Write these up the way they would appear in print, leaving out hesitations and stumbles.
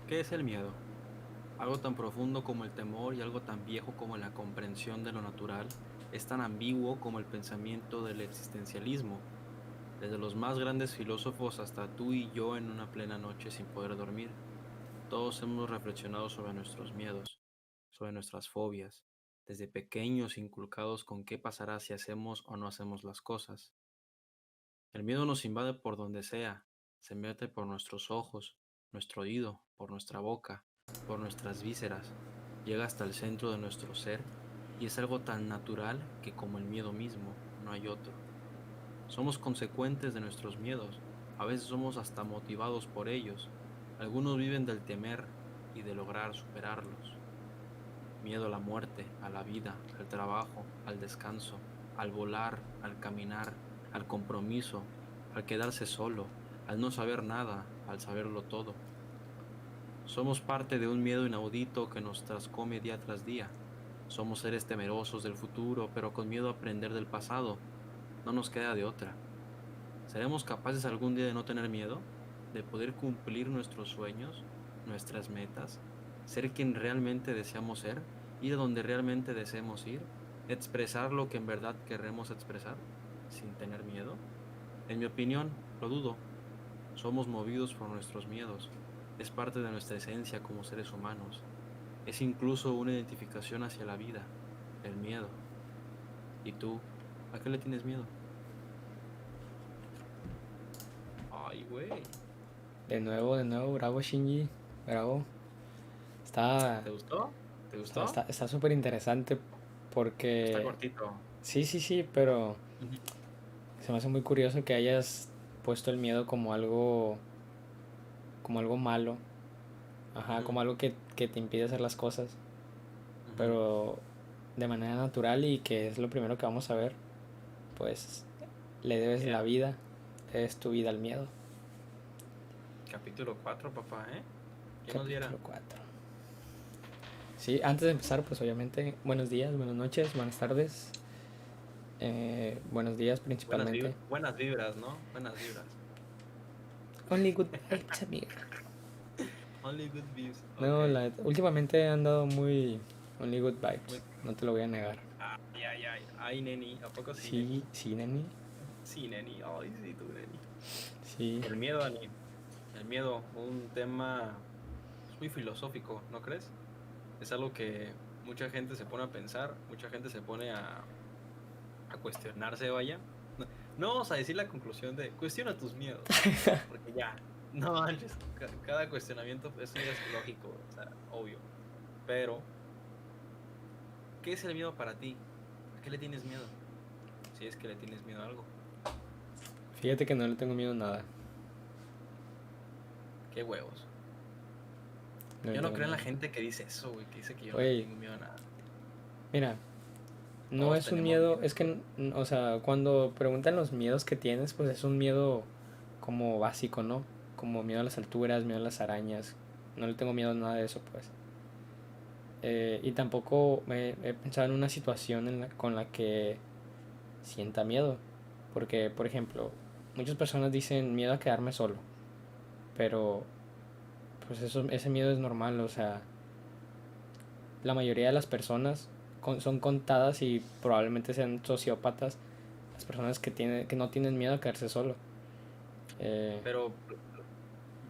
¿Qué es el miedo? Algo tan profundo como el temor y algo tan viejo como la comprensión de lo natural, es tan ambiguo como el pensamiento del existencialismo. Desde los más grandes filósofos hasta tú y yo en una plena noche sin poder dormir, todos hemos reflexionado sobre nuestros miedos, sobre nuestras fobias, desde pequeños inculcados con qué pasará si hacemos o no hacemos las cosas. El miedo nos invade por donde sea, se mete por nuestros ojos, nuestro oído, por nuestra boca, por nuestras vísceras, llega hasta el centro de nuestro ser y es algo tan natural que como el miedo mismo, no hay otro. Somos consecuentes de nuestros miedos, a veces somos hasta motivados por ellos. Algunos viven del temer y de lograr superarlos. Miedo a la muerte, a la vida, al trabajo, al descanso, al volar, al caminar, al compromiso, al quedarse solo, al no saber nada, al saberlo todo. Somos parte de un miedo inaudito que nos trascome día tras día. Somos seres temerosos del futuro, pero con miedo a aprender del pasado. No nos queda de otra. ¿Seremos capaces algún día de no tener miedo? ¿De poder cumplir nuestros sueños, nuestras metas? ¿Ser quien realmente deseamos ser? ¿Ir a donde realmente deseamos ir? ¿Expresar lo que en verdad queremos expresar? ¿Sin tener miedo? En mi opinión, lo dudo. Somos movidos por nuestros miedos. Es parte de nuestra esencia como seres humanos. Es incluso una identificación hacia la vida, el miedo. ¿Y tú? ¿A qué le tienes miedo? Ay, güey. De nuevo, bravo Shinji, bravo. Está ¿Te gustó? ¿Te está gustó? está está súper interesante Está porque cortito. sí, sí, sí, pero Ujú, se me hace muy curioso que hayas puesto el miedo como algo malo, ajá, ujú, como algo que te impide hacer las cosas, ujú. pero de manera natural y que es lo primero que vamos a ver, pues le debes la Yeah. vida, le debes tu vida al miedo. Capítulo 4, papá, ¿eh? ¿Quién nos Capítulo diera? 4. Sí, antes de empezar, pues obviamente, buenos días, buenas noches, buenas tardes, buenos días principalmente. Buenas vibras, ¿no? Buenas vibras. Only good vibes, amigo. Only good vibes. Ok. No, últimamente he andado muy only good vibes, Muy... no te lo voy a negar. Ay, ay, ay. Ay, neni. ¿A poco sí, Sí, neni? sí, neni. Sí, neni. Ay, sí, tú, neni. Sí, El miedo, Ani. El miedo, un tema pues, muy filosófico, ¿no crees? Es algo que mucha gente se pone a pensar, mucha gente se pone a cuestionarse, vaya. No, no vamos a decir la conclusión de cuestiona tus miedos, porque ya, no manches, cada cuestionamiento, eso ya es lógico, o sea, obvio. Pero, ¿qué es el miedo para ti? ¿A qué le tienes miedo? Si es que le tienes miedo a algo. fíjate que no le tengo miedo a nada. ¿Qué huevos? No le Yo no tengo creo en miedo la a nada. gente que dice eso, güey, que dice que yo no le Oye, tengo miedo a nada. mira, no Todos es un tenemos miedo, miedo, es bro. que, o sea, cuando preguntan los miedos que tienes, pues es un miedo como básico, ¿no? Como miedo a las alturas, miedo a las arañas. No le tengo miedo a nada de eso, pues. Y tampoco he pensado en una situación con la que sienta miedo. Porque, por ejemplo, muchas personas dicen miedo a quedarme solo. Pero, pues ese miedo es normal. O sea, la mayoría de las personas son contadas y probablemente sean sociópatas. Las personas que no tienen miedo a quedarse solo. Eh, Pero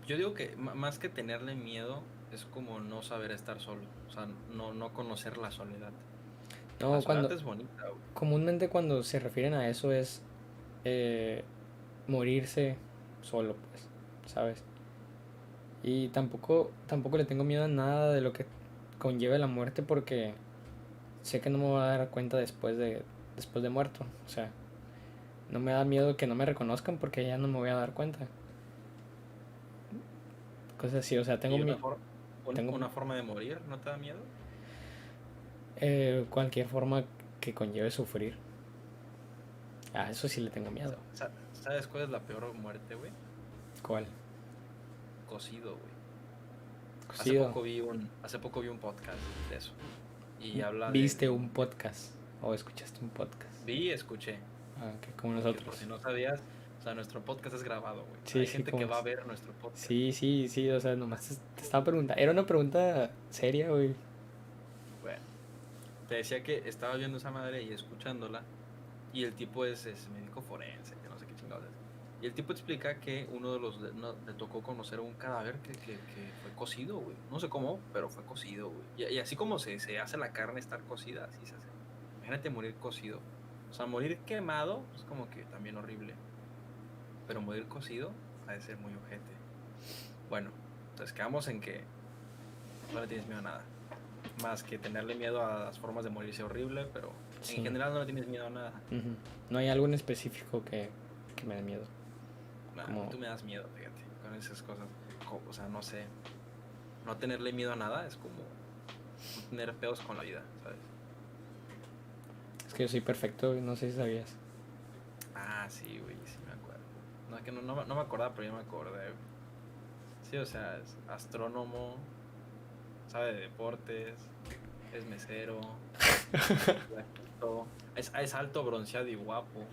yo digo que más que tenerle miedo, es como no saber estar solo, o sea, no conocer la soledad. La no, soledad es bonita, güey. comúnmente cuando se refieren a eso es eh, morirse solo, pues, ¿sabes? Y tampoco le tengo miedo a nada de lo que conlleve la muerte porque sé que no me voy a dar cuenta después de muerto. O sea, no me da miedo que no me reconozcan porque ya no me voy a dar cuenta. Cosas así, o sea, Y tengo una forma de morir, ¿no te da miedo? cualquier forma que conlleve sufrir. Ah, eso sí le tengo miedo. ¿Sabes cuál es la peor muerte, güey? ¿Cuál? Cocido, güey. Cocido. Hace poco vi un podcast de eso. Y habla ¿Viste un podcast? ¿O escuchaste un podcast? vi y escuché. Ah, que como Porque por nosotros. si no sabías, sea, nuestro podcast es grabado, güey. Sí, Hay sí, gente que como... va a ver nuestro podcast. Sí, sí, sí, o sea, nomás te estaba preguntando. Era una pregunta seria, güey. Bueno, te decía que estaba viendo esa madre y escuchándola. Y el tipo es médico forense, que no sé qué chingados es. Y el tipo explica que uno de los le tocó conocer un cadáver que fue cocido, güey. No sé cómo, pero fue cocido, güey. Y así como se hace la carne estar cocida, así se hace. Imagínate morir cocido. O sea, morir quemado es como que también horrible. Pero morir cocido ha de ser muy ojete. Bueno, entonces quedamos en que no le tienes miedo a nada. Más que tenerle miedo a las formas de morirse horrible, pero en Sí. general no le tienes miedo a nada. Ujú. No hay algo en específico que me dé miedo. Nah, Como... tú me das miedo, fíjate, con esas cosas. O sea, no sé. No tenerle miedo a nada es como no tener pedos con la vida, ¿sabes? Es que yo soy perfecto, güey, no sé si sabías. Ah, sí, güey, sí me acuerdo. No, es que no me acordaba, pero ya me acordé, güey. Sí, o sea, es astrónomo, sabe de deportes, es mesero, flaquito, es alto, bronceado y guapo.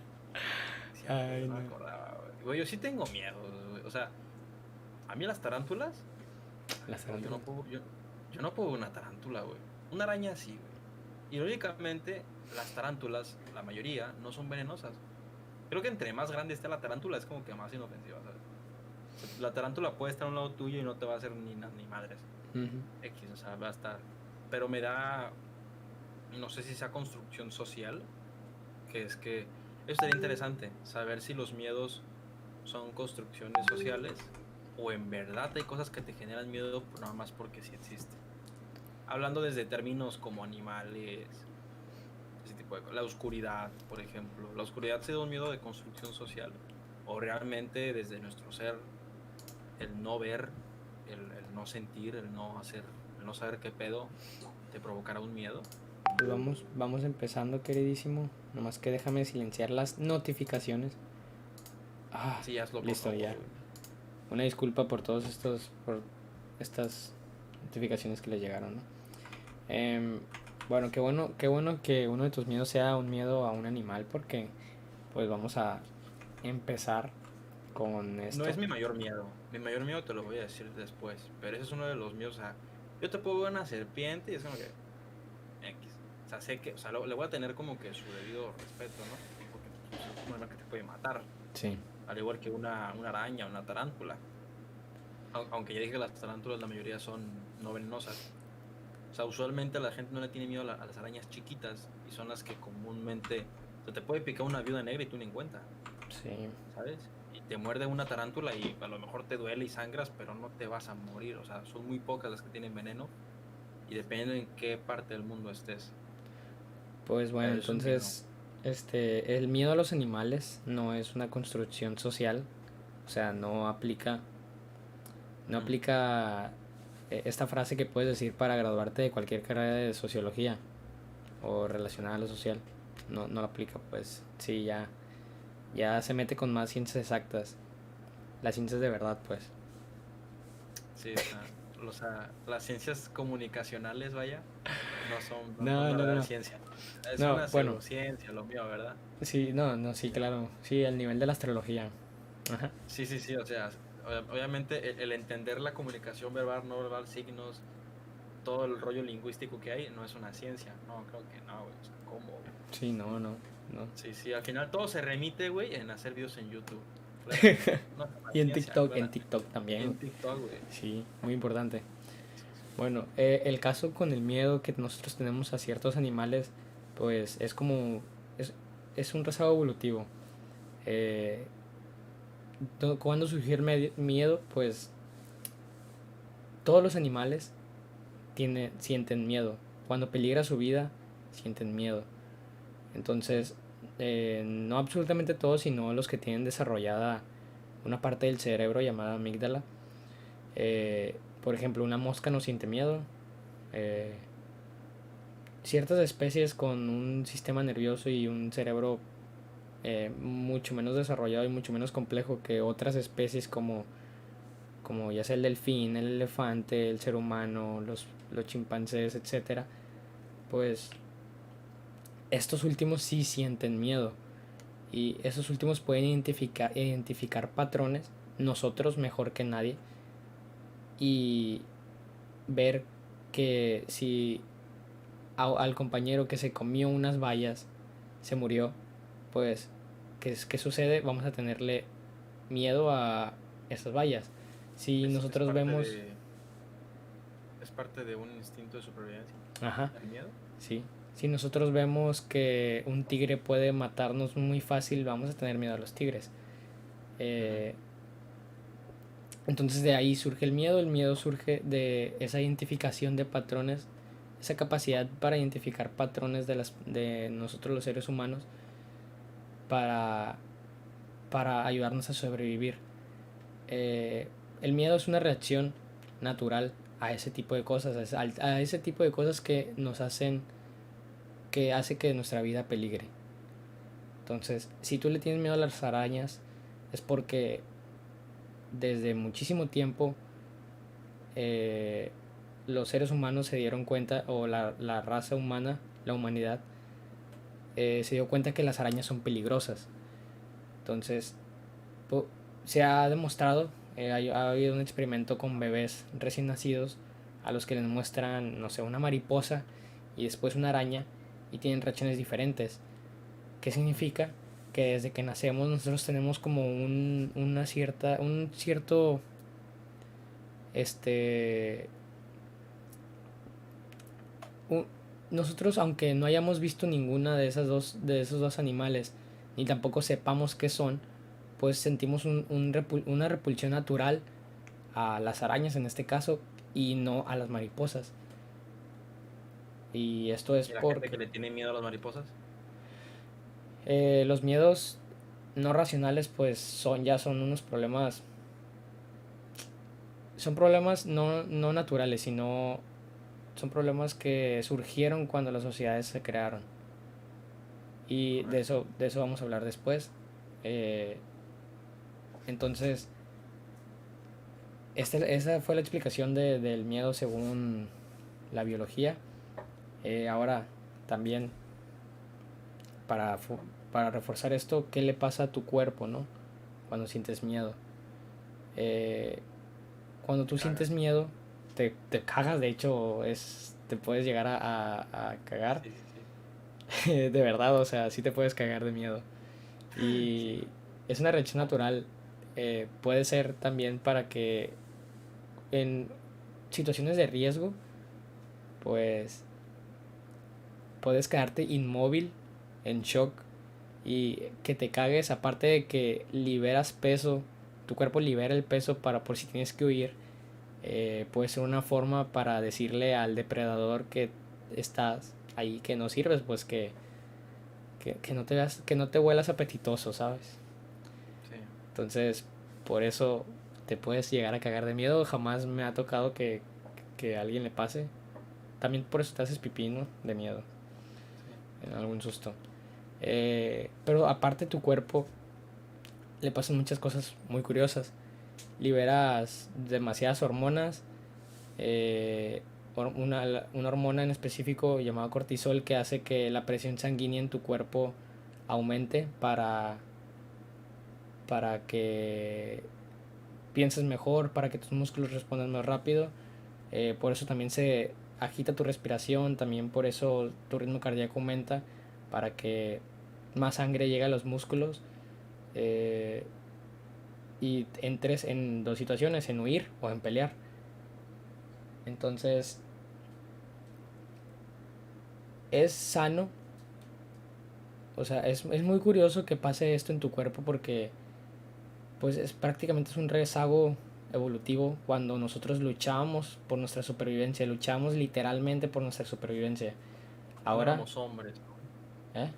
Sí, Ay, no me no. acordaba, güey. Güey, yo sí tengo miedo, güey. O sea, a mí las tarántulas, Las güey, tarántulas. yo no puedo ver una tarántula, güey. Una araña sí, güey. Irónicamente, las tarántulas, la mayoría, no son venenosas. Creo que entre más grande esté la tarántula es como que más inofensiva, ¿sabes? O sea, la tarántula puede estar a un lado tuyo y no te va a hacer ni madres. Ujú. X, o sea, va a estar. Pero me da, no sé si sea construcción social, que es que eso sería interesante, saber si los miedos son construcciones sociales o en verdad hay cosas que te generan miedo nada más porque sí existen. Hablando desde términos como animales, ese tipo de cosas. La oscuridad, por ejemplo. La oscuridad se da un miedo de construcción social. O realmente desde nuestro ser, el no ver, el no sentir, el no hacer, el no saber qué pedo, te provocará un miedo. Pues vamos empezando, queridísimo. Nomás que déjame silenciar las notificaciones. Ah, Sí, hazlo por listo, favor, ya. güey. Una disculpa por por estas notificaciones que le llegaron, ¿no? Bueno, qué bueno que uno de tus miedos sea un miedo a un animal, porque pues vamos a empezar con No esto. es mi mayor miedo. Mi mayor miedo te lo voy a decir después. Pero ese es uno de los míos. O sea, yo te puedo ver una serpiente y es como que X. O sea, sé que, o sea, le voy a tener como que su debido respeto, ¿no? Porque pues, es un animal que te puede matar. Sí. Al igual que una araña, una tarántula. Aunque ya dije que las tarántulas la mayoría son no venenosas. O sea, usualmente la gente no le tiene miedo a las arañas chiquitas y son las que comúnmente... O sea, te puede picar una viuda negra y tú ni en cuenta, Sí. ¿sabes? Y te muerde una tarántula y a lo mejor te duele y sangras, pero no te vas a morir. O sea, son muy pocas las que tienen veneno y depende en qué parte del mundo estés. Pues bueno, Pero es un miedo. entonces, el miedo a los animales no es una construcción social, o sea, no Ujú. aplica esta frase que puedes decir para graduarte de cualquier carrera de sociología o relacionada a lo social. No, no aplica, pues sí, ya se mete con más ciencias exactas, las ciencias de verdad, pues. Sí, o sea, las ciencias comunicacionales, vaya, no No, son no, verdadera no. ciencia. Es No, una bueno, pseudociencia, lo mío, ¿verdad? sí, no, no, sí, claro. Sí, el nivel de la astrología. Ajá. Sí, sí, sí, o sea, obviamente el entender la comunicación verbal, no verbal, signos, todo el rollo lingüístico que hay, no es una ciencia. No, creo que no, güey. O sea, ¿cómo, güey? Sí, no, no, no. Sí, sí, al final todo se remite, güey, en hacer videos en YouTube. Claramente. No es una Y ciencia, En claramente. TikTok Y también. en TikTok, güey. Sí, muy importante. Sí, sí. Bueno, el caso con el miedo que nosotros tenemos a ciertos animales, pues es como, es, es un rezago evolutivo. Eh, cuando surgió el miedo, pues todos los animales sienten miedo. Cuando peligra su vida, sienten miedo. Entonces, no absolutamente todos, sino los que tienen desarrollada una parte del cerebro llamada amígdala. Por ejemplo, una mosca no siente miedo. Eh, Ciertas especies con un sistema nervioso y un cerebro mucho menos desarrollado y mucho menos complejo que otras especies como ya sea el delfín, el elefante, el ser humano, los chimpancés, etcétera, pues estos últimos sí sienten miedo Y esos últimos pueden identificar patrones, nosotros mejor que nadie, y ver que si al compañero que se comió unas bayas se murió, pues, ¿qué sucede? Vamos a tenerle miedo a esas bayas. Si Es nosotros parte vemos... de, es parte de un instinto de supervivencia, Ajá, el miedo. sí. Si nosotros vemos que un tigre puede matarnos muy fácil, vamos a tener miedo a los tigres. Eh, entonces de ahí surge el miedo surge de esa identificación de patrones, esa capacidad para identificar patrones de nosotros los seres humanos para, para ayudarnos a sobrevivir. Eh, el miedo es una reacción natural a ese tipo de cosas, a ese tipo de cosas que hace que nuestra vida peligre. Entonces, si tú le tienes miedo a las arañas, es porque desde muchísimo tiempo eh, los seres humanos se dieron cuenta, o la raza humana, la humanidad, se dio cuenta que las arañas son peligrosas. Entonces, se ha demostrado, ha habido un experimento con bebés recién nacidos a los que les muestran, no sé, una mariposa y después una araña y tienen reacciones diferentes. ¿Qué significa? Que desde que nacemos nosotros tenemos como un cierto, este, un- nosotros aunque no hayamos visto ninguna de esos dos animales, ni tampoco sepamos qué son, pues sentimos una repulsión natural a las arañas en este caso y no a las mariposas. Y esto es Y la gente porque que le tiene miedo a las mariposas. los miedos no racionales pues son unos problemas, son problemas no naturales, sino son problemas que surgieron cuando las sociedades se crearon. Y Correcto. de eso vamos a hablar después. Eh, entonces, esa fue la explicación del miedo según la biología. Ahora, también, para, para reforzar esto, ¿qué le pasa a tu cuerpo, no? Cuando sientes miedo. Eh, cuando tú sientes Cagas. miedo, te cagas, de hecho, te puedes llegar a cagar. Sí, sí, sí. De verdad, o sea, sí te puedes cagar de miedo. Sí. Y es una reacción natural. Puede ser también para que en situaciones de riesgo, pues puedes quedarte inmóvil, en shock, y que te cagues, aparte de que liberas peso, tu cuerpo libera el peso para por si tienes que huir, puede ser una forma para decirle al depredador que estás ahí, que no sirves, pues que no te veas, que no te huelas apetitoso, ¿sabes? Sí. Entonces, por eso te puedes llegar a cagar de miedo. Jamás me ha tocado que a alguien le pase. También por eso te haces pipí, ¿no? De miedo, Sí. en algún susto. Pero aparte tu cuerpo le pasan muchas cosas muy curiosas. Liberas demasiadas hormonas. eh, una hormona en específico llamada cortisol que hace que la presión sanguínea en tu cuerpo aumente para que pienses mejor, para que tus músculos respondan más rápido. Por eso también se agita tu respiración, también por eso tu ritmo cardíaco aumenta, para que más sangre llegue a los músculos eh, y entres en dos situaciones, en huir o en pelear. Entonces es sano, o sea, es muy curioso que pase esto en tu cuerpo porque pues prácticamente es un rezago evolutivo cuando nosotros luchábamos por nuestra supervivencia, luchamos literalmente por nuestra supervivencia. Cuando Ahora, éramos hombres, ¿no? ¿eh?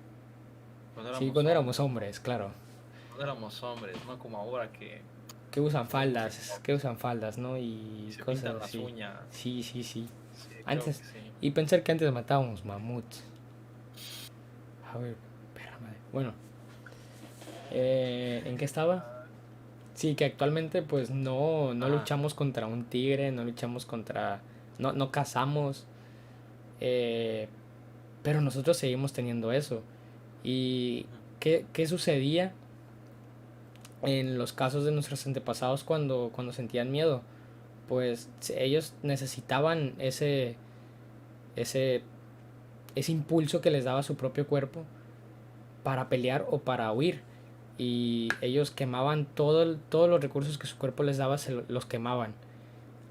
Cuando Sí, éramos cuando éramos hombres. hombres, claro. Cuando éramos hombres, no como ahora Que usan faldas, ¿no? Y se cosas pintan las así. uñas. Sí, sí, sí. Sí, creo Antes, que sí. y pensar que antes matábamos mamuts. A ver, espérame. Bueno, ¿en qué estaba? Sí, que actualmente pues no Ajá. luchamos contra un tigre, no luchamos contra... No cazamos, eh, pero nosotros seguimos teniendo eso. Y Ujú. ¿qué sucedía en los casos de nuestros antepasados cuando sentían miedo? Pues ellos necesitaban ese, ese impulso que les daba su propio cuerpo para pelear o para huir. Y ellos quemaban todos los recursos que su cuerpo les daba, los quemaban.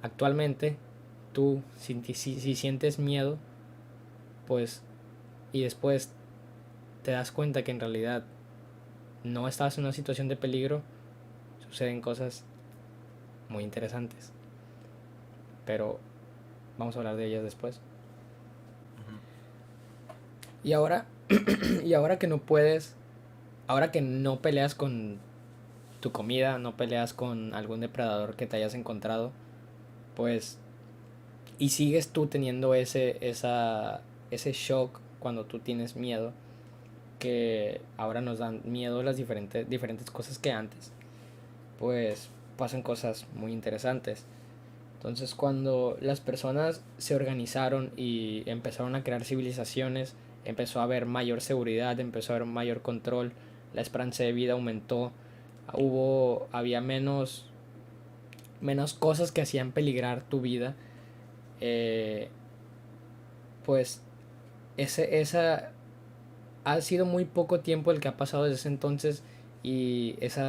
Actualmente, tú, si sientes miedo, pues, y después te das cuenta que en realidad no estás en una situación de peligro, suceden cosas muy interesantes. Pero vamos a hablar de ellas después. Ujú. Y ahora, y ahora que no puedes, ahora que no peleas con tu comida, no peleas con algún depredador que te hayas encontrado, pues, y sigues tú teniendo ese shock cuando tú tienes miedo, que ahora nos dan miedo las diferentes cosas que antes, pues pasan cosas muy interesantes. Entonces, cuando las personas se organizaron y empezaron a crear civilizaciones, empezó a haber mayor seguridad, empezó a haber mayor control, la esperanza de vida aumentó, había menos cosas que hacían peligrar tu vida. eh, pues esa ha sido muy poco tiempo el que ha pasado desde ese entonces, y ese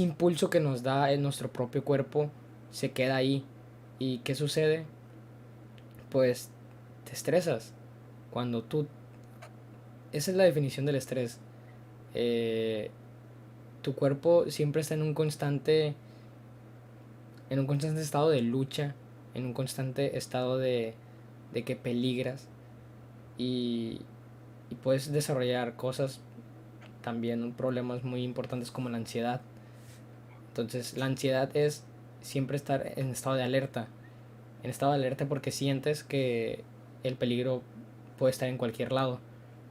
impulso que nos da en nuestro propio cuerpo se queda ahí. ¿Y qué sucede? Pues te estresas. Cuando tú... Esa es la definición del estrés. Eh, Tu cuerpo siempre está en un constante estado de lucha, en un constante estado de que peligras, y, y puedes desarrollar cosas, también problemas muy importantes como la ansiedad. Entonces la ansiedad es siempre estar en estado de alerta porque sientes que el peligro puede estar en cualquier lado.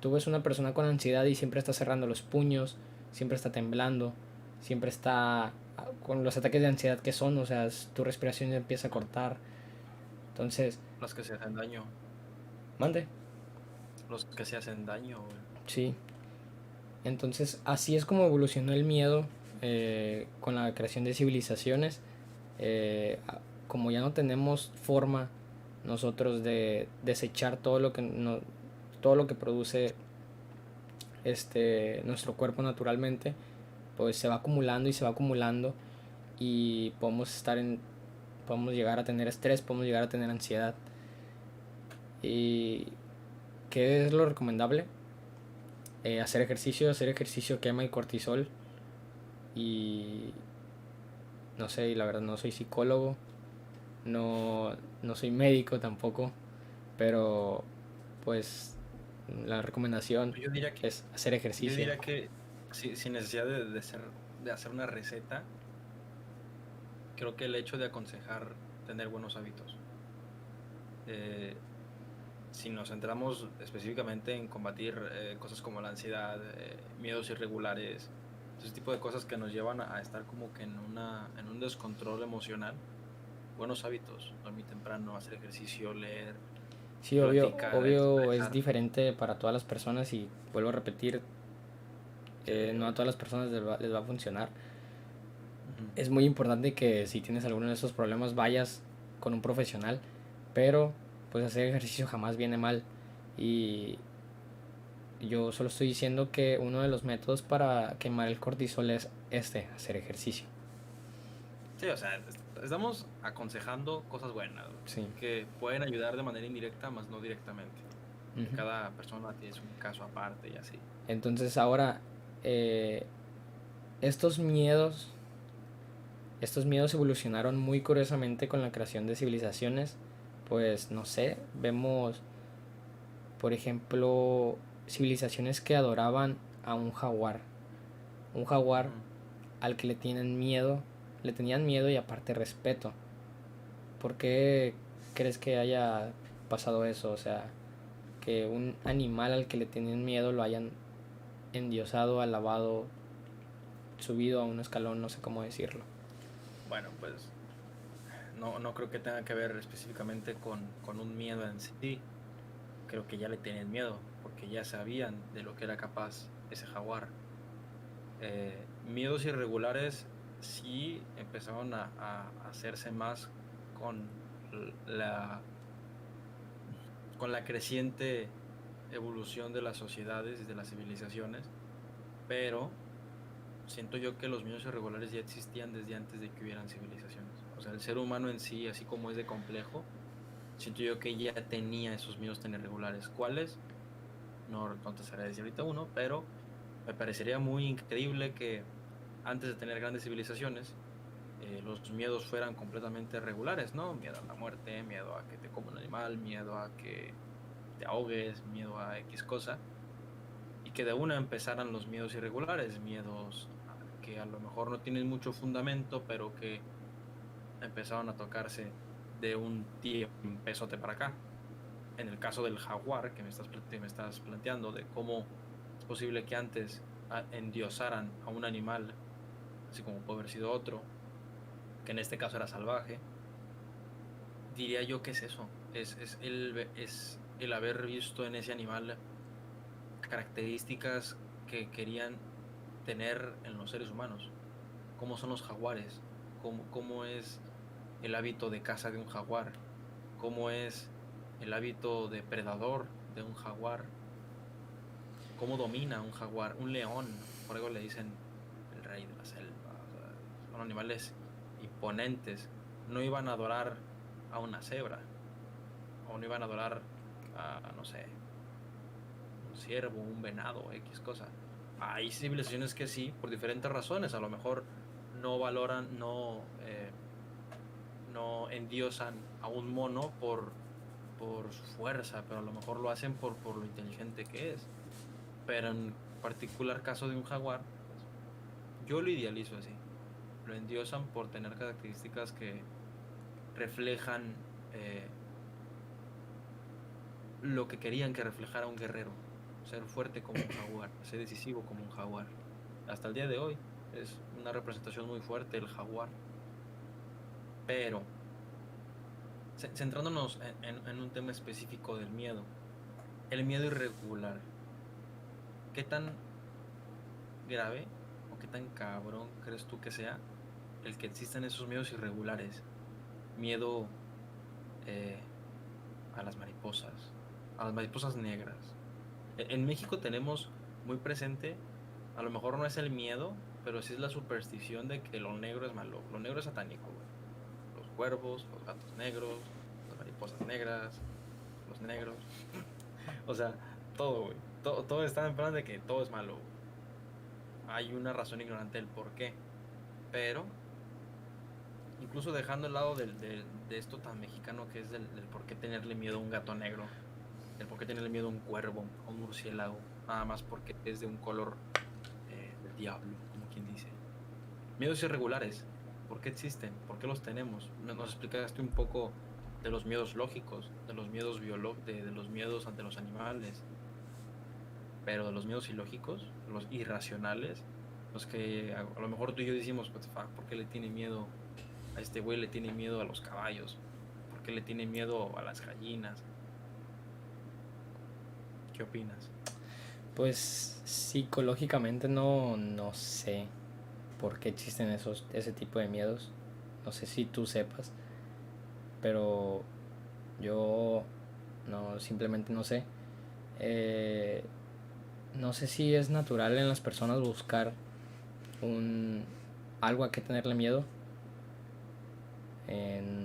Tú ves una persona con ansiedad y siempre está cerrando los puños, siempre está temblando, siempre está con los ataques de ansiedad que son, o sea, tu respiración empieza a cortar. Entonces, Los que se hacen daño. mande. Los que se hacen daño, güey. Sí. Entonces, así es como evolucionó el miedo, con la creación de civilizaciones. Como ya no tenemos forma nosotros de desechar todo lo que produce nuestro cuerpo naturalmente, pues se va acumulando y se va acumulando, y podemos llegar a tener estrés, podemos llegar a tener ansiedad. ¿Y qué es lo recomendable? Hacer ejercicio quema el cortisol. Y no sé, y la verdad no soy psicólogo, no, no soy médico tampoco, pero pues la recomendación Yo diría que, es hacer yo ejercicio. diría que sin necesidad de hacer una receta, creo que el hecho de aconsejar tener buenos hábitos, eh, si nos centramos específicamente en combatir cosas como la ansiedad, miedos irregulares, ese tipo de cosas que nos llevan a estar como que en un descontrol emocional, buenos hábitos, dormir temprano, hacer ejercicio, leer, Sí, platicar, obvio es expresar. diferente para todas las personas, y vuelvo a repetir, Sí, no a obvio. todas las personas les va a funcionar. Ujú. Es muy importante que si tienes alguno de esos problemas vayas con un profesional, pero pues hacer ejercicio jamás viene mal. Y yo solo estoy diciendo que uno de los métodos para quemar el cortisol es hacer ejercicio. Sí, o sea, estamos aconsejando cosas buenas, güey, Sí. que pueden ayudar de manera indirecta, más no directamente. Ujú. Cada persona tiene un caso aparte y así. Entonces ahora, eh, estos miedos, estos miedos evolucionaron muy curiosamente con la creación de civilizaciones. Pues no sé, vemos, por ejemplo, civilizaciones que adoraban a un jaguar. Un jaguar Ujú. al que le tenían miedo y aparte respeto. ¿Por qué crees que haya pasado eso? O sea, que un animal al que le tenían miedo lo hayan endiosado, alabado, subido a un escalón, no sé cómo decirlo. Bueno, pues no creo que tenga que ver específicamente con un miedo en sí. creo que ya le tenían miedo, porque ya sabían de lo que era capaz ese jaguar. Miedos irregulares sí empezaron a hacerse más con la, con la creciente evolución de las sociedades y de las civilizaciones, pero siento yo que los miedos irregulares ya existían desde antes de que hubieran civilizaciones. O sea, el ser humano en sí, así como es de complejo, siento yo que ya tenía esos miedos tan irregulares. ¿Cuáles? No te sabría decir ahorita uno, pero me parecería muy increíble que antes de tener grandes civilizaciones, los miedos fueran completamente regulares, ¿no? Miedo a la muerte, miedo a que te coma un animal, miedo a que te ahogues, miedo a X cosa, y que de una empezaran los miedos irregulares, miedos que a lo mejor no tienen mucho fundamento, pero que empezaron a tocarse de un tiempezote para acá. En el caso del jaguar que me estás planteando, de cómo es posible que antes endiosaran a un animal, así como puede haber sido otro, que en este caso era salvaje, diría yo que es eso, es el haber visto en ese animal características que querían tener en los seres humanos. ¿Cómo son los jaguares? ¿Cómo es el hábito de caza de un jaguar? ¿Cómo es el hábito depredador de un jaguar? ¿Cómo domina un jaguar? Un león, por algo le dicen el rey de la selva. O sea, son animales imponentes. No iban a adorar a una cebra, o no iban a adorar a, no sé, un ciervo, un venado, X cosa. Hay civilizaciones que sí, por diferentes razones, a lo mejor no valoran, no endiosan a un mono por su fuerza, pero a lo mejor lo hacen por lo inteligente que es. Pero en particular caso de un jaguar, pues, yo lo idealizo así. Lo endiosan por tener características que reflejan lo que querían que reflejara un guerrero. Ser fuerte como un jaguar, ser decisivo como un jaguar. Hasta el día de hoy es una representación muy fuerte el jaguar. Pero centrándonos en un tema específico del miedo, el miedo irregular, ¿qué tan grave o qué tan cabrón crees tú que sea el que existan esos miedos irregulares? Miedo eh, a las mariposas negras. En México tenemos muy presente, a lo mejor no es el miedo, pero sí es la superstición de que lo negro es malo, lo negro es satánico, güey. Los cuervos, los gatos negros, las mariposas negras, los negros. O sea, todo, güey. Todo está en plan de que todo es malo, güey. Hay una razón ignorante del por qué. Pero, incluso dejando el lado de esto tan mexicano que es del por qué tenerle miedo a un gato negro, el por qué tenerle miedo a un cuervo, a un murciélago, nada más porque es de un color del diablo, como quien dice. Miedos irregulares, ¿por qué existen? ¿Por qué los tenemos? Nos explicaste un poco de los miedos lógicos, de los miedos de los miedos ante los animales, pero de los miedos ilógicos, los irracionales, los que a lo mejor tú y yo decimos, what the fuck, ¿por qué le tiene miedo a este güey? Le tiene miedo a los caballos, ¿por qué le tiene miedo a las gallinas? ¿Qué opinas? Pues psicológicamente no sé por qué existen ese tipo de miedos. No sé si tú sepas, pero yo no, simplemente no sé. No sé si es natural en las personas buscar un algo a que tenerle miedo.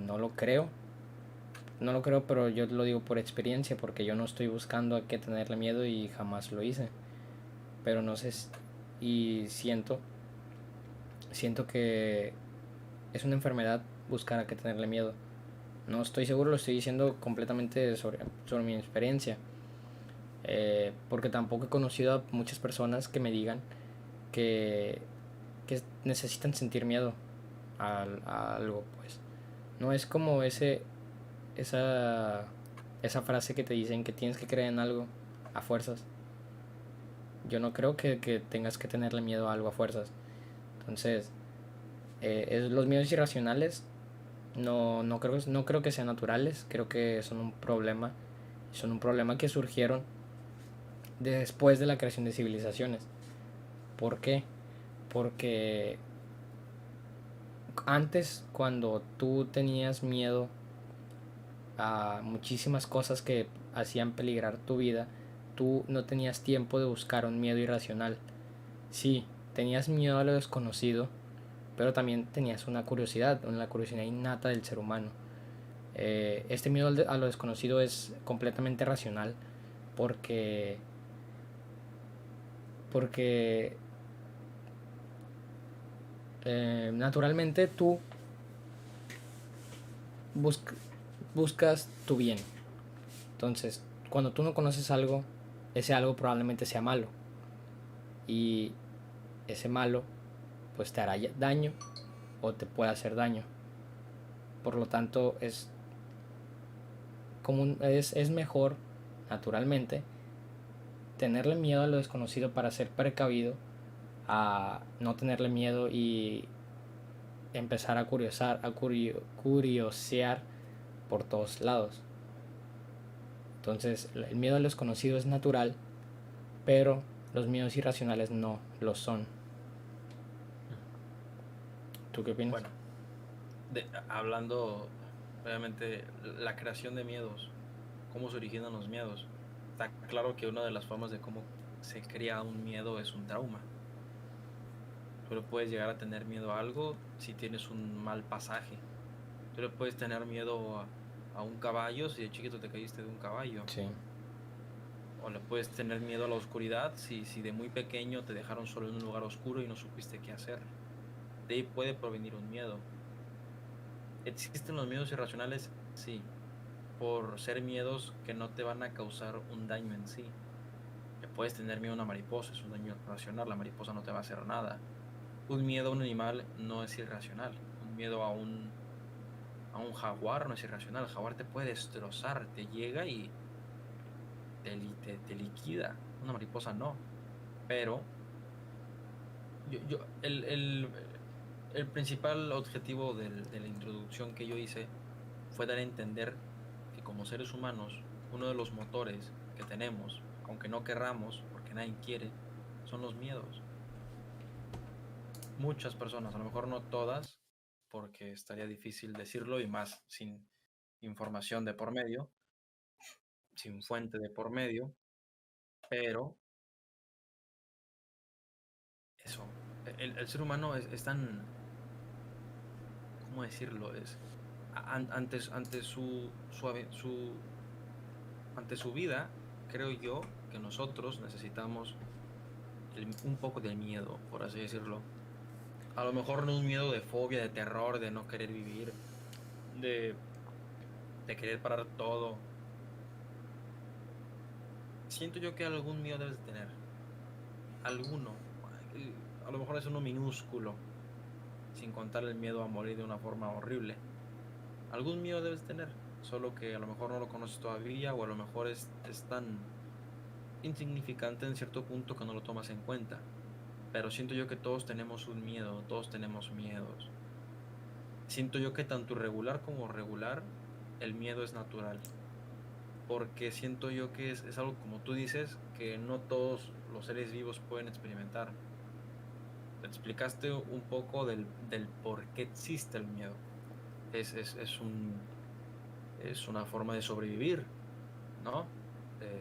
No lo creo. No lo creo, pero yo lo digo por experiencia, porque yo no estoy buscando a qué tenerle miedo y jamás lo hice. Pero no sé, y siento que es una enfermedad buscar a qué tenerle miedo. No estoy seguro, lo estoy diciendo completamente sobre mi experiencia. Porque tampoco he conocido a muchas personas que me digan que, que necesitan sentir miedo a algo, pues. No es como esa, esa frase que te dicen que tienes que creer en algo a fuerzas. Yo no creo que tengas que tenerle miedo a algo a fuerzas. Entonces, los miedos irracionales no creo que sean naturales. Creo que son un problema Son un problema que surgieron después de la creación de civilizaciones. ¿Por qué? Porque antes, cuando tú tenías miedo a muchísimas cosas que hacían peligrar tu vida, tú no tenías tiempo de buscar un miedo irracional. Sí, tenías miedo a lo desconocido, pero también tenías una curiosidad innata del ser humano. Este miedo a lo desconocido es completamente racional porque porque naturalmente tú busc buscas tu bien. Entonces, cuando tú no conoces algo, ese algo probablemente sea malo. Y ese malo, pues te hará daño o te puede hacer daño. Por lo tanto, es mejor, naturalmente, tenerle miedo a lo desconocido para ser precavido a no tenerle miedo y empezar a curiosear por todos lados. Entonces, el miedo a lo desconocido es natural, pero los miedos irracionales no lo son. ¿Tú qué opinas? Bueno, hablando obviamente la creación de miedos, cómo se originan los miedos. Está claro que una de las formas de cómo se crea un miedo es un trauma. Tú le puedes llegar a tener miedo a algo si tienes un mal pasaje. Tú le puedes tener miedo a un caballo si de chiquito te caíste de un caballo. Sí. O le puedes tener miedo a la oscuridad si de muy pequeño te dejaron solo en un lugar oscuro y no supiste qué hacer. De ahí puede provenir un miedo. ¿Existen los miedos irracionales? Sí. Por ser miedos que no te van a causar un daño en sí. Le puedes tener miedo a una mariposa, es un daño irracional, la mariposa no te va a hacer nada. Un miedo a un animal no es irracional. Un miedo a un jaguar no es irracional. El jaguar te puede destrozar, te llega y te liquida. Una mariposa no. Pero el principal objetivo de la introducción que yo hice fue dar a entender que como seres humanos, uno de los motores que tenemos, aunque no querramos, porque nadie quiere, son los miedos. Muchas personas, a lo mejor no todas, porque estaría difícil decirlo y más sin información de por medio, sin fuente de por medio, pero eso, el ser humano es tan, ¿cómo decirlo? Ante su vida, creo yo que nosotros necesitamos un poco de miedo, por así decirlo. A lo mejor no un miedo de fobia, de terror, de no querer vivir, de, de querer parar todo. Siento yo que algún miedo debes tener. Alguno. A lo mejor es uno minúsculo, sin contar el miedo a morir de una forma horrible. Algún miedo debes tener, solo que a lo mejor no lo conoces todavía o a lo mejor es tan insignificante en cierto punto que no lo tomas en cuenta. Pero siento yo que todos tenemos un miedo, todos tenemos miedos. Siento yo que tanto irregular como regular, el miedo es natural. Porque siento yo que es algo, como tú dices, que no todos los seres vivos pueden experimentar. Te explicaste un poco del por qué existe el miedo. Es una forma de sobrevivir, ¿no?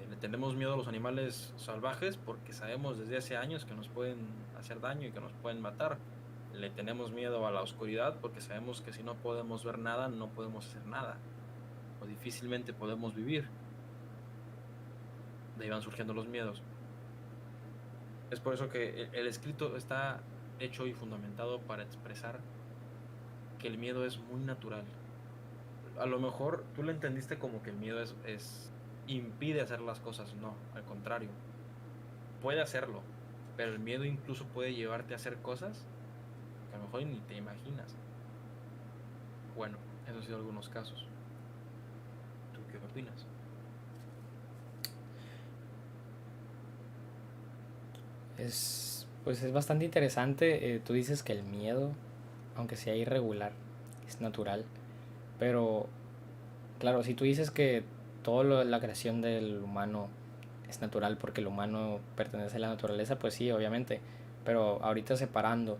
Le tenemos miedo a los animales salvajes porque sabemos desde hace años que nos pueden hacer daño y que nos pueden matar. Le tenemos miedo a la oscuridad porque sabemos que si no podemos ver nada, no podemos hacer nada. O difícilmente podemos vivir. De ahí van surgiendo los miedos. Es por eso que el escrito está hecho y fundamentado para expresar que el miedo es muy natural. A lo mejor tú lo entendiste como que el miedo impide hacer las cosas. No, al contrario. Puede hacerlo, pero el miedo incluso puede llevarte a hacer cosas que a lo mejor ni te imaginas. Bueno, esos han sido algunos casos. ¿Tú qué opinas? Pues es bastante interesante. Tú dices que el miedo, aunque sea irregular, es natural. Pero, claro, si tú dices que la creación del humano es natural porque el humano pertenece a la naturaleza, pues sí, obviamente. Pero ahorita separando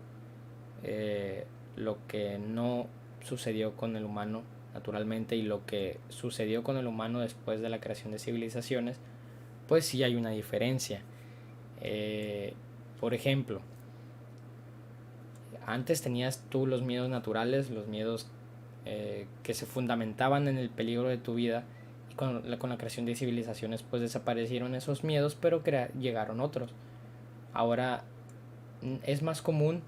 lo que no sucedió con el humano naturalmente y lo que sucedió con el humano después de la creación de civilizaciones, pues sí hay una diferencia. Por ejemplo, antes tenías tú los miedos naturales, los miedos que se fundamentaban en el peligro de tu vida, y con la creación de civilizaciones pues desaparecieron esos miedos, pero llegaron otros. Ahora es más común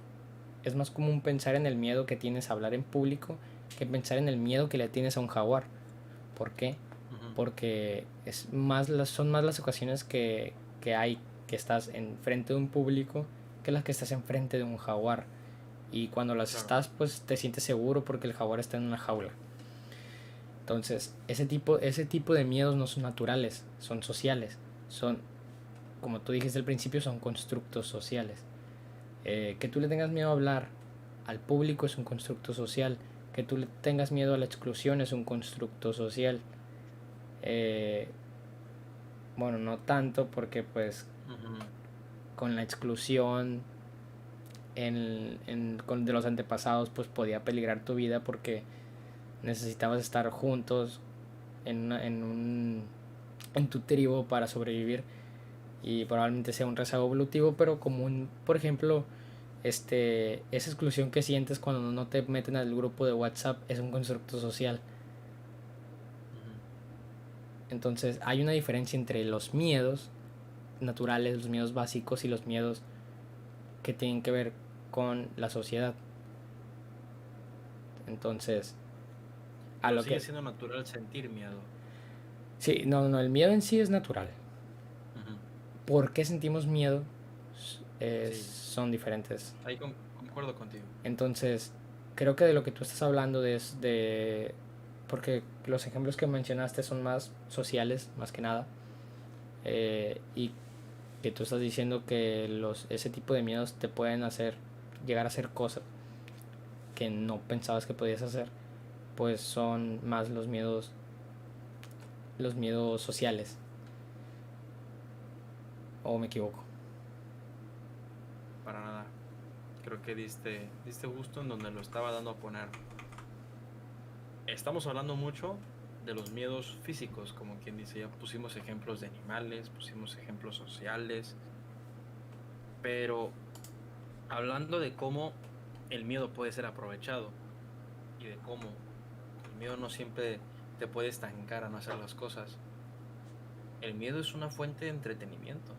pensar en el miedo que tienes a hablar en público que pensar en el miedo que le tienes a un jaguar. ¿Por qué? Porque son más las ocasiones que estás enfrente de un público que las que estás enfrente de un jaguar. Y cuando las estás, pues te sientes seguro porque el jaguar está en una jaula. Entonces, ese tipo de miedos no son naturales, son sociales. Son, como tú dijiste al principio, son constructos sociales. Que tú le tengas miedo a hablar al público es un constructo social. Que tú le tengas miedo a la exclusión es un constructo social. Bueno, no tanto porque pues con la exclusión de los antepasados pues podía peligrar tu vida porque necesitabas estar juntos en tu tribu para sobrevivir y probablemente sea un rezago evolutivo, pero común, por ejemplo, esa exclusión que sientes cuando no te meten al grupo de WhatsApp es un constructo social. Entonces hay una diferencia entre los miedos naturales, los miedos básicos y los miedos que tienen que ver con la sociedad. Entonces, sigue siendo natural sentir miedo. Sí, no, el miedo en sí es natural. ¿Por qué sentimos miedo? Son diferentes. Ahí concuerdo contigo. Entonces, creo que de lo que tú estás hablando porque los ejemplos que mencionaste son más sociales, más que nada. Y que tú estás diciendo que ese tipo de miedos te pueden llegar a hacer cosas que no pensabas que podías hacer, pues son más los miedos sociales. ¿O me equivoco? Para nada. Creo que diste justo en donde lo estaba dando a poner. Estamos hablando mucho de los miedos físicos, como quien dice, ya pusimos ejemplos de animales, pusimos ejemplos sociales, pero hablando de cómo el miedo puede ser aprovechado y de cómo el miedo no siempre te puede estancar a no hacer las cosas. El miedo es una fuente de entretenimiento.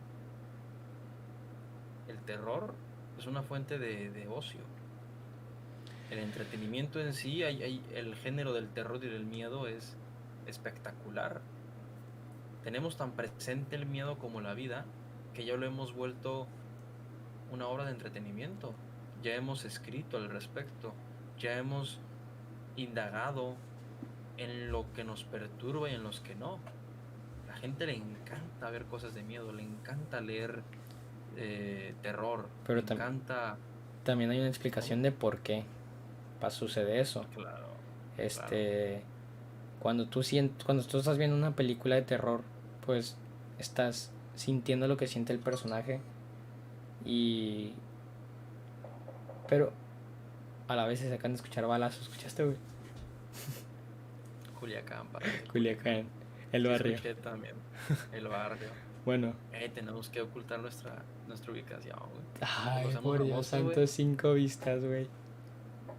El terror es una fuente de ocio. El entretenimiento en sí, el género del terror y del miedo es espectacular. Tenemos tan presente el miedo como la vida que ya lo hemos vuelto una obra de entretenimiento. Ya hemos escrito al respecto, ya hemos indagado en lo que nos perturba y en los que no. La gente le encanta ver cosas de miedo, le encanta leer terror, pero le encanta. También hay una explicación de por qué sucede eso. Claro. Cuando tú estás viendo una película de terror, pues estás sintiendo lo que siente el personaje pero a la vez se acaban de escuchar balazos. ¿Escuchaste, güey? Culiacán, el barrio. Escuché también, el barrio. Bueno. Tenemos que ocultar nuestra ubicación, güey. Ay, por Dios santo, 5 vistas, güey.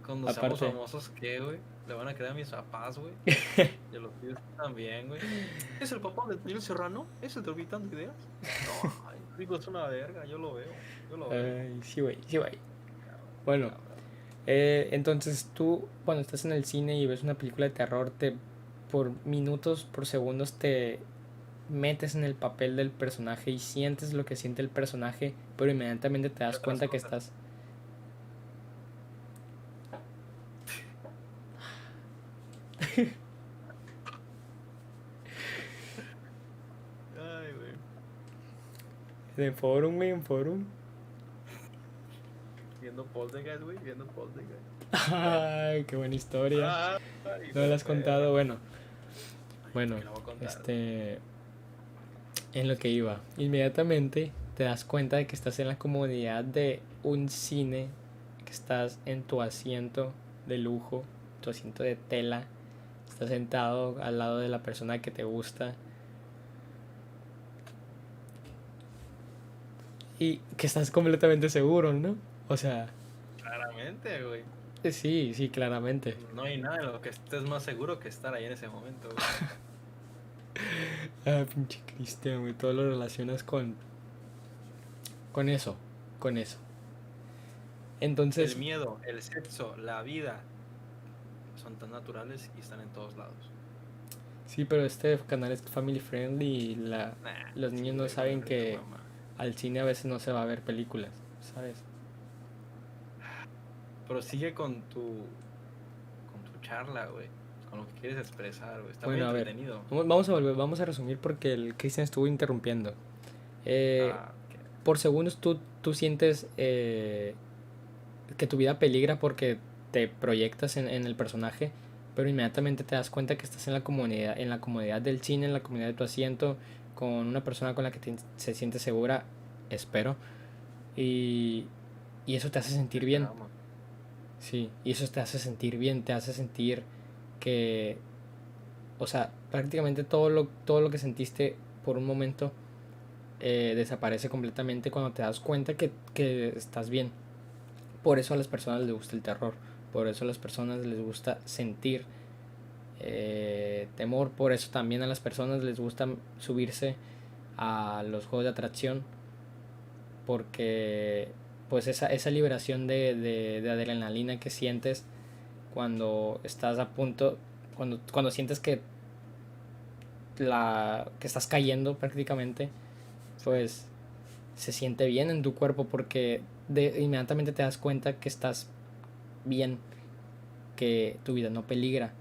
Cuando seamos famosos, ¿qué, güey? Le van a creer a mis papás, güey. Y a los tíos también, güey. ¿Es el papá de Daniel Serrano? ¿Es el de Orbitando Ideas? No, digo, es una verga, yo lo veo. Ay, sí, güey. Bueno, entonces tú, cuando estás en el cine y ves una película de terror, por minutos, por segundos, te metes en el papel del personaje y sientes lo que siente el personaje, pero inmediatamente te das cuenta que estás... Ay, güey. En forum, güey, en forum. Viendo Poltergeist, güey, viendo Poltergeist. Ay, qué buena historia. No la has contado, bueno. Bueno, Que no voy a contar. en lo que iba, inmediatamente te das cuenta de que estás en la comodidad de un cine, que estás en tu asiento de lujo, tu asiento de tela, estás sentado al lado de la persona que te gusta y que estás completamente seguro, ¿no? O sea, Claramente, güey. sí, sí, claramente. No hay nada en lo que estés más seguro que estar ahí en ese momento, güey. Ah, pinche Cristian, güey, todo lo relacionas con eso, con eso. El Entonces, miedo, el sexo, la vida son tan naturales y están en todos lados. sí, pero este canal es family friendly y Nah, los sí, niños no güey, saben tu que mamá. al cine a veces no se va a ver películas, ¿sabes? Prosigue con tu charla, güey. Con lo que quieres expresar, güey. Está muy Bueno, a ver, entretenido. vamos a volver, vamos a resumir porque el Cristian estuvo interrumpiendo. Eh, Ah, ok. por segundos tú sientes que tu vida peligra porque te proyectas en el personaje, pero inmediatamente te das cuenta que estás en la comodidad del cine, en la comodidad de tu asiento, con una persona con la que se siente segura, espero, y, y eso te hace sentir bien. Esperamos. Sí, y eso te hace sentir bien, te hace sentir que, o sea, prácticamente todo lo que sentiste por un momento desaparece completamente cuando te das cuenta que estás bien. Por eso a las personas les gusta el terror, por eso a las personas les gusta sentir temor, por eso también a las personas les gusta subirse a los juegos de atracción, porque pues esa liberación de adrenalina que sientes cuando estás a punto, cuando sientes que estás cayendo prácticamente, pues se siente bien en tu cuerpo porque inmediatamente te das cuenta que estás bien, que tu vida no peligra.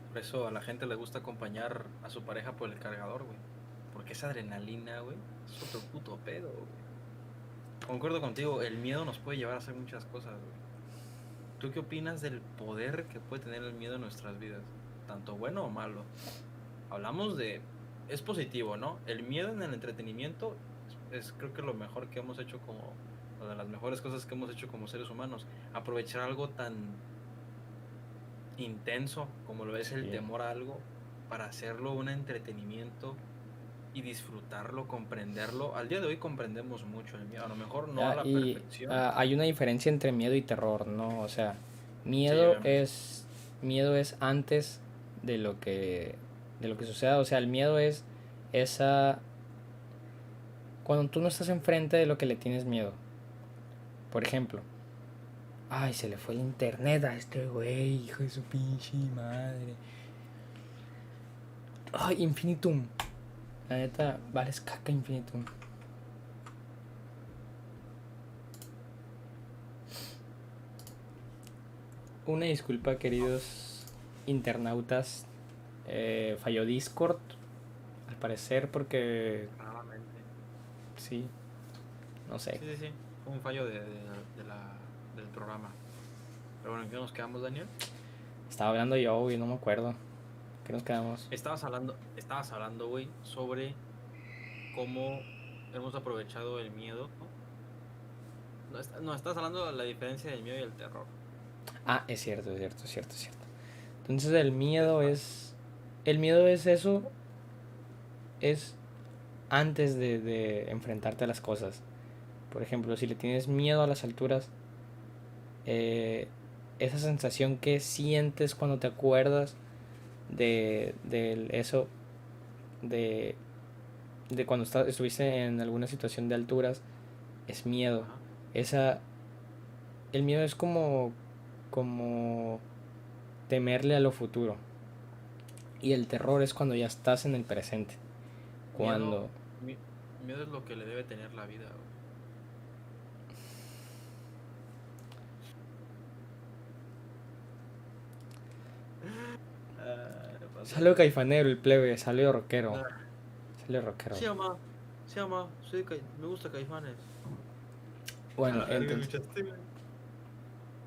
Por eso a la gente le gusta acompañar a su pareja por el cargador, güey. Porque esa adrenalina, güey, es otro puto pedo, güey. Concuerdo contigo, el miedo nos puede llevar a hacer muchas cosas, güey. ¿Tú qué opinas del poder que puede tener el miedo en nuestras vidas? Tanto bueno o malo. Hablamos de... Es positivo, ¿no? El miedo en el entretenimiento es creo que lo mejor que hemos hecho como... Una de las mejores cosas que hemos hecho como seres humanos. Aprovechar algo tan intenso como lo es el Sí. temor a algo para hacerlo un entretenimiento y disfrutarlo, comprenderlo. Al día de hoy comprendemos mucho el miedo, a lo mejor no a la Y perfección. hay una diferencia entre miedo y terror, ¿no? O sea, Sí, miedo obviamente. es miedo es antes de lo que suceda, o sea, el miedo es esa cuando tú no estás enfrente de lo que le tienes miedo. Por ejemplo, ay, se le fue el internet a este güey, hijo de su pinche madre. Ay, Infinitum. La neta, vales caca Infinitum. Una disculpa, queridos internautas. Falló Discord, al parecer, porque Claramente. sí, no sé. Sí, sí, sí. Fue un fallo del programa. Pero bueno, ¿en qué nos quedamos, Daniel? Estaba hablando yo, y no me acuerdo. ¿Qué nos quedamos? Estabas hablando, güey, sobre cómo hemos aprovechado el miedo. No, estás hablando de la diferencia del miedo y el terror. Ah, es cierto, es cierto, es cierto, es cierto. Entonces el miedo es. El miedo es eso. Es antes de enfrentarte a las cosas. Por ejemplo, si le tienes miedo a las alturas, eh, esa sensación que sientes cuando te acuerdas de eso, de, de cuando estuviste en alguna situación de alturas, es miedo. Ajá. Esa, el miedo es como temerle a lo futuro. Y el terror es cuando ya estás en el presente. Miedo, Cuando... mi- miedo es lo que le debe tener la vida, güey. No pasa Salió nada. caifanero el plebe, salió rockero. Ah, Salió rockero. sí, ama, me gusta Caifanes. A Bueno, la verga, entonces... escuchaste, güey.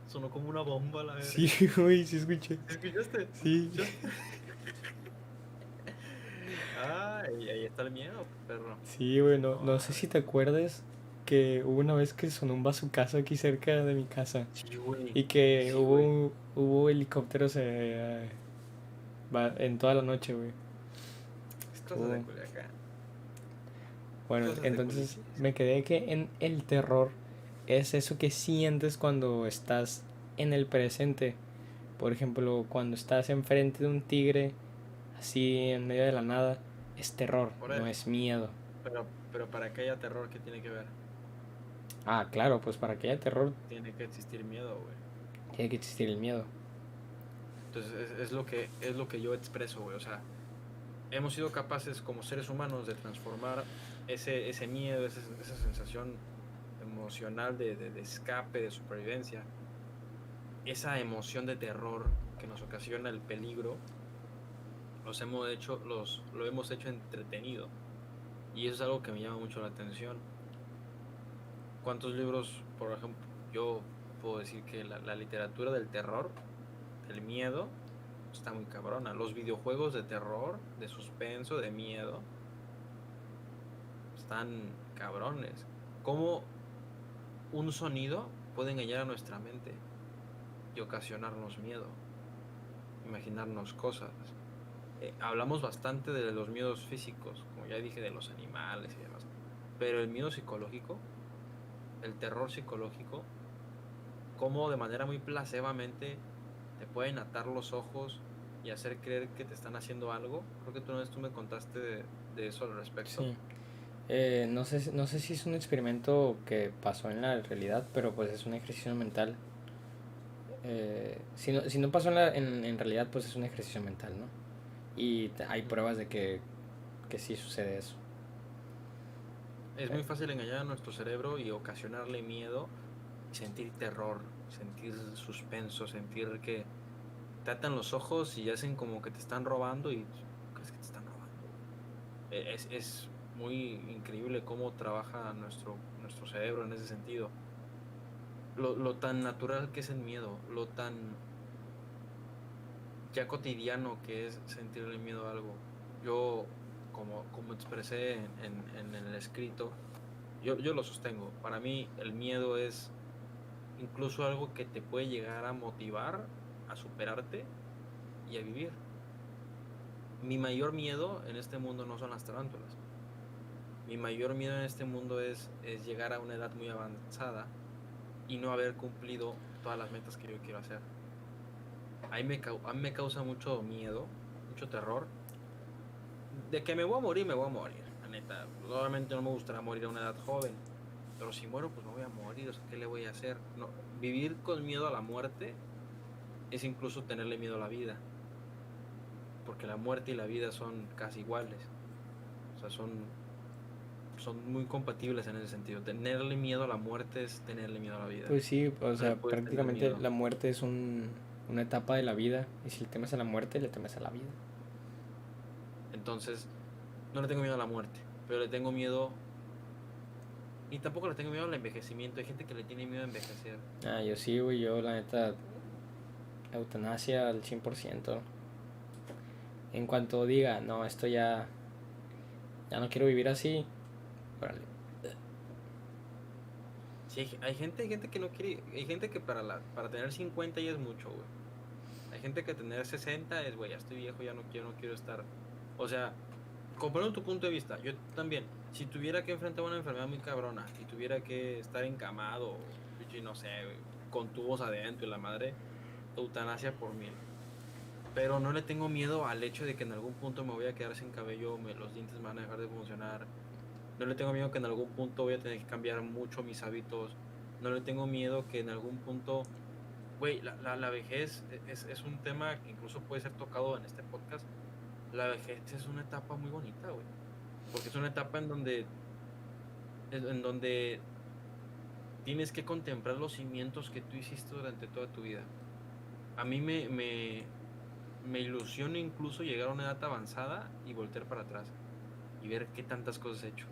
Sonó como una bomba, la Sí, verga. güey, sí escuché. ¿Escuchaste? Sí. ¿Escuchaste? Ah, y ahí está el miedo, perro. Sí, güey, no, No, no sé a si ver. te acuerdas que hubo una vez que sonó un bazucazo aquí cerca de mi casa Sí, güey. y que Sí, güey. hubo helicópteros en toda la noche, güey. Es cosas de Estuvo... Culiacán. Bueno, Cosas de entonces culichis. me quedé que en el terror es eso que sientes cuando estás en el presente. Por ejemplo, cuando estás enfrente de un tigre, así en medio de la nada, es terror, no Ahora, es miedo. pero para que haya terror, ¿qué tiene que ver? Ah, claro, pues para que haya terror Tiene que existir miedo, güey. tiene que existir el miedo. Entonces, es lo que yo expreso, güey. O sea, hemos sido capaces como seres humanos de transformar ese miedo, esa sensación emocional de escape, de supervivencia, esa emoción de terror que nos ocasiona el peligro, lo hemos hecho entretenido. Y eso es algo que me llama mucho la atención. ¿Cuántos libros, por ejemplo, yo puedo decir que la literatura del terror, del miedo, está muy cabrona? Los videojuegos de terror, de suspenso, de miedo, están cabrones. ¿Cómo un sonido puede engañar a nuestra mente y ocasionarnos miedo, imaginarnos cosas? Hablamos bastante de los miedos físicos, como ya dije, de los animales y demás, pero el miedo psicológico, el terror psicológico, cómo de manera muy placebamente te pueden atar los ojos y hacer creer que te están haciendo algo. Creo que tú me contaste de eso al respecto. Sí. No sé, no sé si es un experimento que pasó en la realidad, pero pues es un ejercicio mental. Si no pasó en realidad, pues es un ejercicio mental, ¿no? Y hay Ujú. pruebas de que sí sucede eso. Es Eh, muy fácil engañar a nuestro cerebro y ocasionarle miedo y sentir terror, sentir suspenso, sentir que te atan los ojos y hacen como que te están robando y no crees que te están robando, güey. Es muy increíble cómo trabaja nuestro cerebro en ese sentido. Lo tan natural que es el miedo, lo tan ya cotidiano que es sentirle miedo a algo. Yo, como expresé en el escrito, yo lo sostengo. Para mí el miedo es incluso algo que te puede llegar a motivar a superarte y a vivir. Mi mayor miedo en este mundo no son las tarántulas. Mi mayor miedo en este mundo es llegar a una edad muy avanzada y no haber cumplido todas las metas que yo quiero hacer. A mí me causa mucho miedo, mucho terror. De que me voy a morir, me voy a morir. La neta, obviamente no me gustaría morir a una edad joven. Pero si muero, pues me voy a morir. O sea, ¿qué le voy a hacer? No, vivir con miedo a la muerte es incluso tenerle miedo a la vida. Porque la muerte y la vida son casi iguales. O sea, son muy compatibles en ese sentido. Tenerle miedo a la muerte es tenerle miedo a la vida. pues sí, o No le sea, puedes tener prácticamente miedo. la muerte es una etapa de la vida. Y si le temes a la muerte, le temes a la vida. Entonces, no le tengo miedo a la muerte, pero le tengo miedo. Y tampoco le tengo miedo al envejecimiento. Hay gente que le tiene miedo a envejecer. Ah, yo sí, güey, yo la neta, eutanasia al 100%. En cuanto diga, no, esto ya no quiero vivir así, órale. Sí, hay gente que no quiere. Hay gente que para tener 50 ya es mucho, güey. Hay gente que tener 60 es, güey, ya estoy viejo, ya no quiero estar. O sea, comprendo tu punto de vista. Yo también. Si tuviera que enfrentar una enfermedad muy cabrona y tuviera que estar encamado, y no sé, güey, con tubos adentro y la madre, eutanasia por mil. Pero no le tengo miedo al hecho de que en algún punto me voy a quedar sin cabello, los dientes me van a dejar de funcionar. No le tengo miedo que en algún punto voy a tener que cambiar mucho mis hábitos. No le tengo miedo que en algún punto, güey, la vejez es un tema que incluso puede ser tocado en este podcast. La vejez es una etapa muy bonita, güey, porque es una etapa en donde tienes que contemplar los cimientos que tú hiciste durante toda tu vida. A mí me ilusiona incluso llegar a una edad avanzada y voltear para atrás y ver qué tantas cosas he hecho.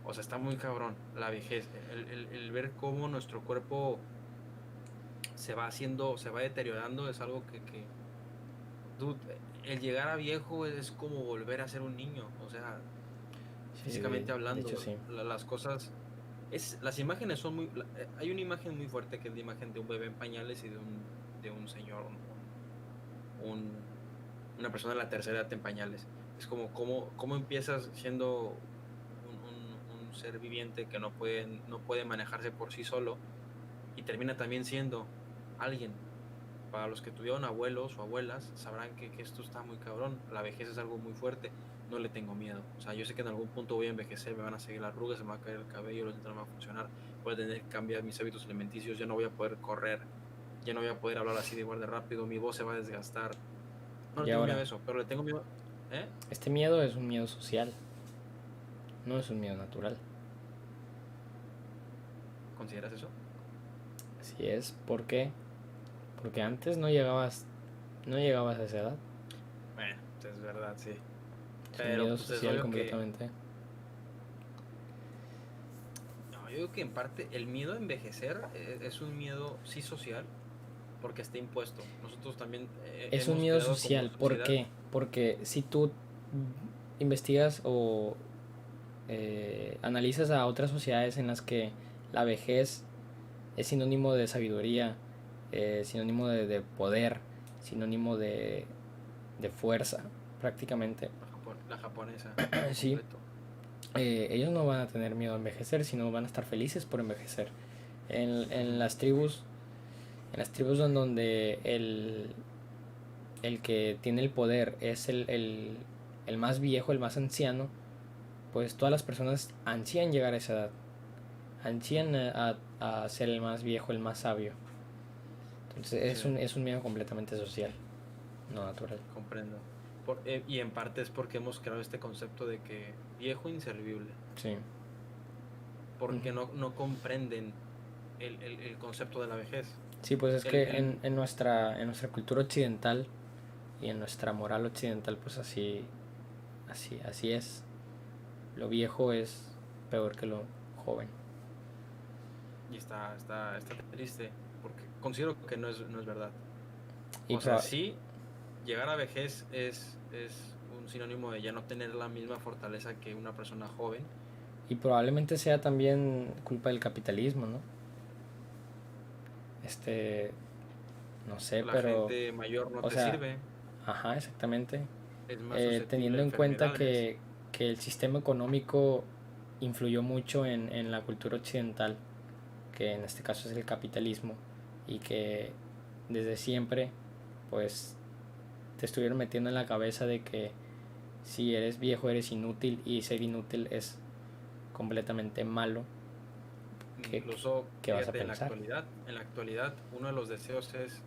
O sea, está muy cabrón la vejez, el ver cómo nuestro cuerpo se va deteriorando, es algo que dude, el llegar a viejo es como volver a ser un niño, o sea, Sí, físicamente de hablando, hecho sí. las cosas, las imágenes son hay una imagen muy fuerte que es la imagen de un bebé en pañales y de un señor, un- una persona de la tercera edad en pañales. Es como cómo empiezas siendo un ser viviente que no puede manejarse por sí solo y termina también siendo alguien. Para los que tuvieron abuelos o abuelas, sabrán que esto está muy cabrón. La vejez es algo muy fuerte. No le tengo miedo. O sea, yo sé que en algún punto voy a envejecer, me van a seguir las arrugas, se me va a caer el cabello, los dientes no me van a funcionar. Voy a tener que cambiar mis hábitos alimenticios, ya no voy a poder correr, ya no voy a poder hablar así de igual de rápido, mi voz se va a desgastar. No le Y tengo miedo ahora, a eso, pero le tengo miedo. ¿Eh? este miedo es un miedo social, no es un miedo natural. ¿Consideras eso? Así es, ¿por qué? Porque antes no llegabas a esa edad. Bueno, es verdad, sí. Es un Pero miedo pues es social obvio que. completamente. No, yo digo que en parte el miedo a envejecer es un miedo sí social, porque está impuesto. Nosotros también Es un hemos miedo creado como social, ¿por sociedad. qué? Porque si tú investigas o analizas a otras sociedades en las que la vejez es sinónimo de sabiduría, sinónimo de poder, sinónimo de fuerza, prácticamente. La japonesa, por Sí, completo. ellos no van a tener miedo a envejecer, sino van a estar felices por envejecer. En Ujú. las tribus en donde el que tiene el poder es el más viejo, el más anciano, pues todas las personas ansían llegar a esa edad, ansían a ser el más viejo, el más sabio. Entonces Sí, es un miedo completamente social, no natural. comprendo. Y en parte es porque hemos creado este concepto de que viejo inservible, Sí. porque Ujú. no comprenden el concepto de la vejez. Sí, pues es El, que el, en nuestra cultura occidental y en nuestra moral occidental, pues así es. Lo viejo es peor que lo joven. y está triste, porque considero que no es verdad. Y, O sea, sí, llegar a vejez es un sinónimo de ya no tener la misma fortaleza que una persona joven. y probablemente sea también culpa del capitalismo, ¿no? Este, no sé, La pero, gente mayor no o te sea, sirve, ajá, exactamente. es más susceptible a Teniendo en cuenta enfermedades. que el sistema económico influyó mucho en la cultura occidental, que en este caso es el capitalismo, y que desde siempre, pues, te estuvieron metiendo en la cabeza de que si eres viejo eres inútil y ser inútil es completamente malo. ¿Qué, Incluso, qué vas a fíjate, pensar? en la actualidad, uno de los deseos es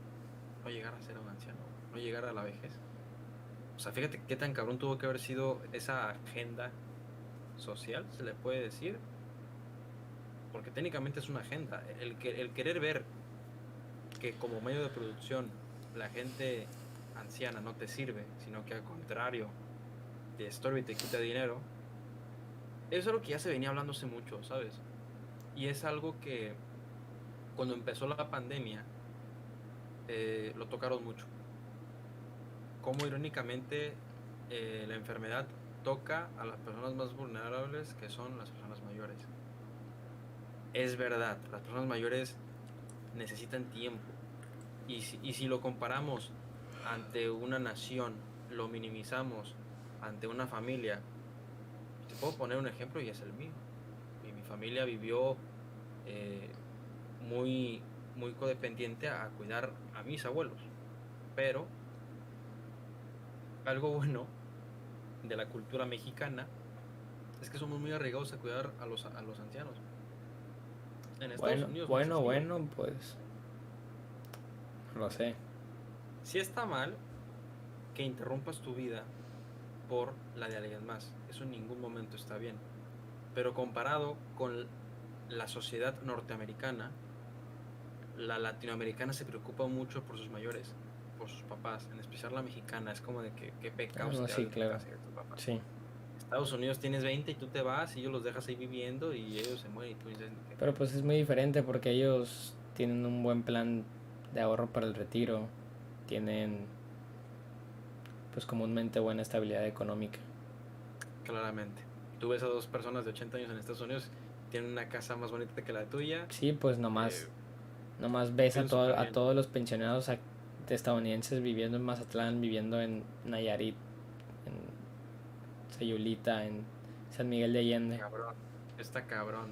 no llegar a ser un anciano, no llegar a la vejez. O sea, fíjate qué tan cabrón tuvo que haber sido esa agenda social, se le puede decir, porque técnicamente es una agenda. El querer ver que como medio de producción la gente anciana no te sirve, sino que al contrario, te estorba y te quita dinero, eso es algo que ya se venía hablando hace mucho, ¿sabes? Y es algo que cuando empezó la pandemia, lo tocaron mucho. Cómo irónicamente la enfermedad toca a las personas más vulnerables, que son las personas mayores. Es verdad, las personas mayores necesitan tiempo. Y si lo comparamos ante una nación, lo minimizamos ante una familia, te puedo poner un ejemplo y es el mío. Mi familia vivió eh, muy codependiente a cuidar a mis abuelos. Pero algo bueno de la cultura mexicana es que somos muy arraigados a cuidar a los ancianos. En Estados Bueno, Unidos no es bueno, así, ¿eh? bueno, pues no lo sé. Sí está mal que interrumpas tu vida por la de alguien más. Eso en ningún momento está bien. Pero comparado con la sociedad norteamericana, la latinoamericana se preocupa mucho por sus mayores, por sus papás, en especial la mexicana. Es como de que qué Ah, pecados no, te sí, hagas en la claro. casa de tus papás. Sí. Estados Unidos tienes 20 y tú te vas y ellos los dejas ahí viviendo y ellos se mueren y tú dices, ¿qué Pero pedo? pues es muy diferente porque ellos tienen un buen plan de ahorro para el retiro, tienen pues comúnmente buena estabilidad económica. Claramente. Tú ves a dos personas de 80 años en Estados Unidos, tienen una casa más bonita que la tuya. Sí, pues nomás ves Viven súper a bien. todos los pensionados estadounidenses viviendo en Mazatlán, viviendo en Nayarit, en Sayulita, en San Miguel de Allende. Cabrón. Está cabrón.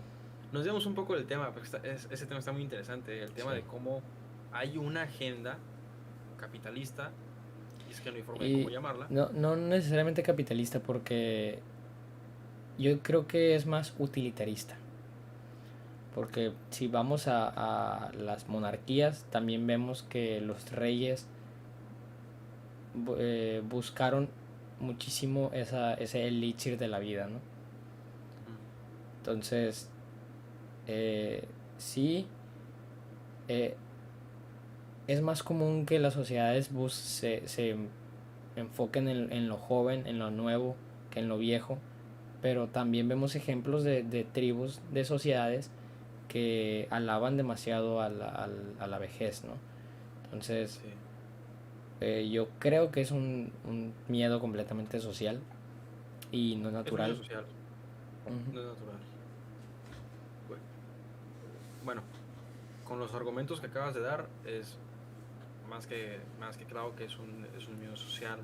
Nos dimos un poco del tema, porque ese tema está muy interesante. El tema Sí. de cómo hay una agenda capitalista, y es que no hay forma de cómo Y llamarla. no necesariamente capitalista, porque yo creo que es más utilitarista. Porque si vamos a las monarquías, también vemos que los reyes buscaron muchísimo ese elixir de la vida, ¿no? Entonces, sí, eh, es más común que las sociedades se enfoquen en lo joven, en lo nuevo, que en lo viejo, pero también vemos ejemplos de tribus, de sociedades que alaban demasiado a la vejez, ¿no? Entonces, Sí. yo creo que es un miedo completamente social y no Es un miedo natural. social, Ujú. no es natural. Bueno, con los argumentos que acabas de dar, es más que claro que es un miedo social.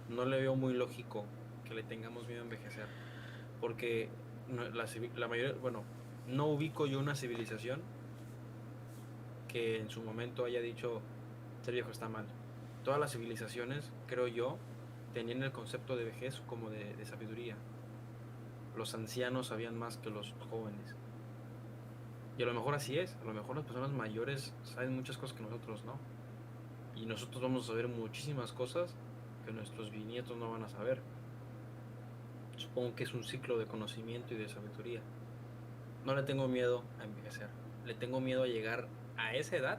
No le veo muy lógico que le tengamos miedo a envejecer, porque la mayoría, bueno, no ubico yo una civilización que en su momento haya dicho ser viejo está mal. Todas las civilizaciones, creo yo, tenían el concepto de vejez como de sabiduría. Los ancianos sabían más que los jóvenes. Y a lo mejor así es, a lo mejor las personas mayores saben muchas cosas que nosotros no. Y nosotros vamos a saber muchísimas cosas que nuestros bisnietos no van a saber. Supongo que es un ciclo de conocimiento y de sabiduría. No le tengo miedo a envejecer. Le tengo miedo a llegar a esa edad,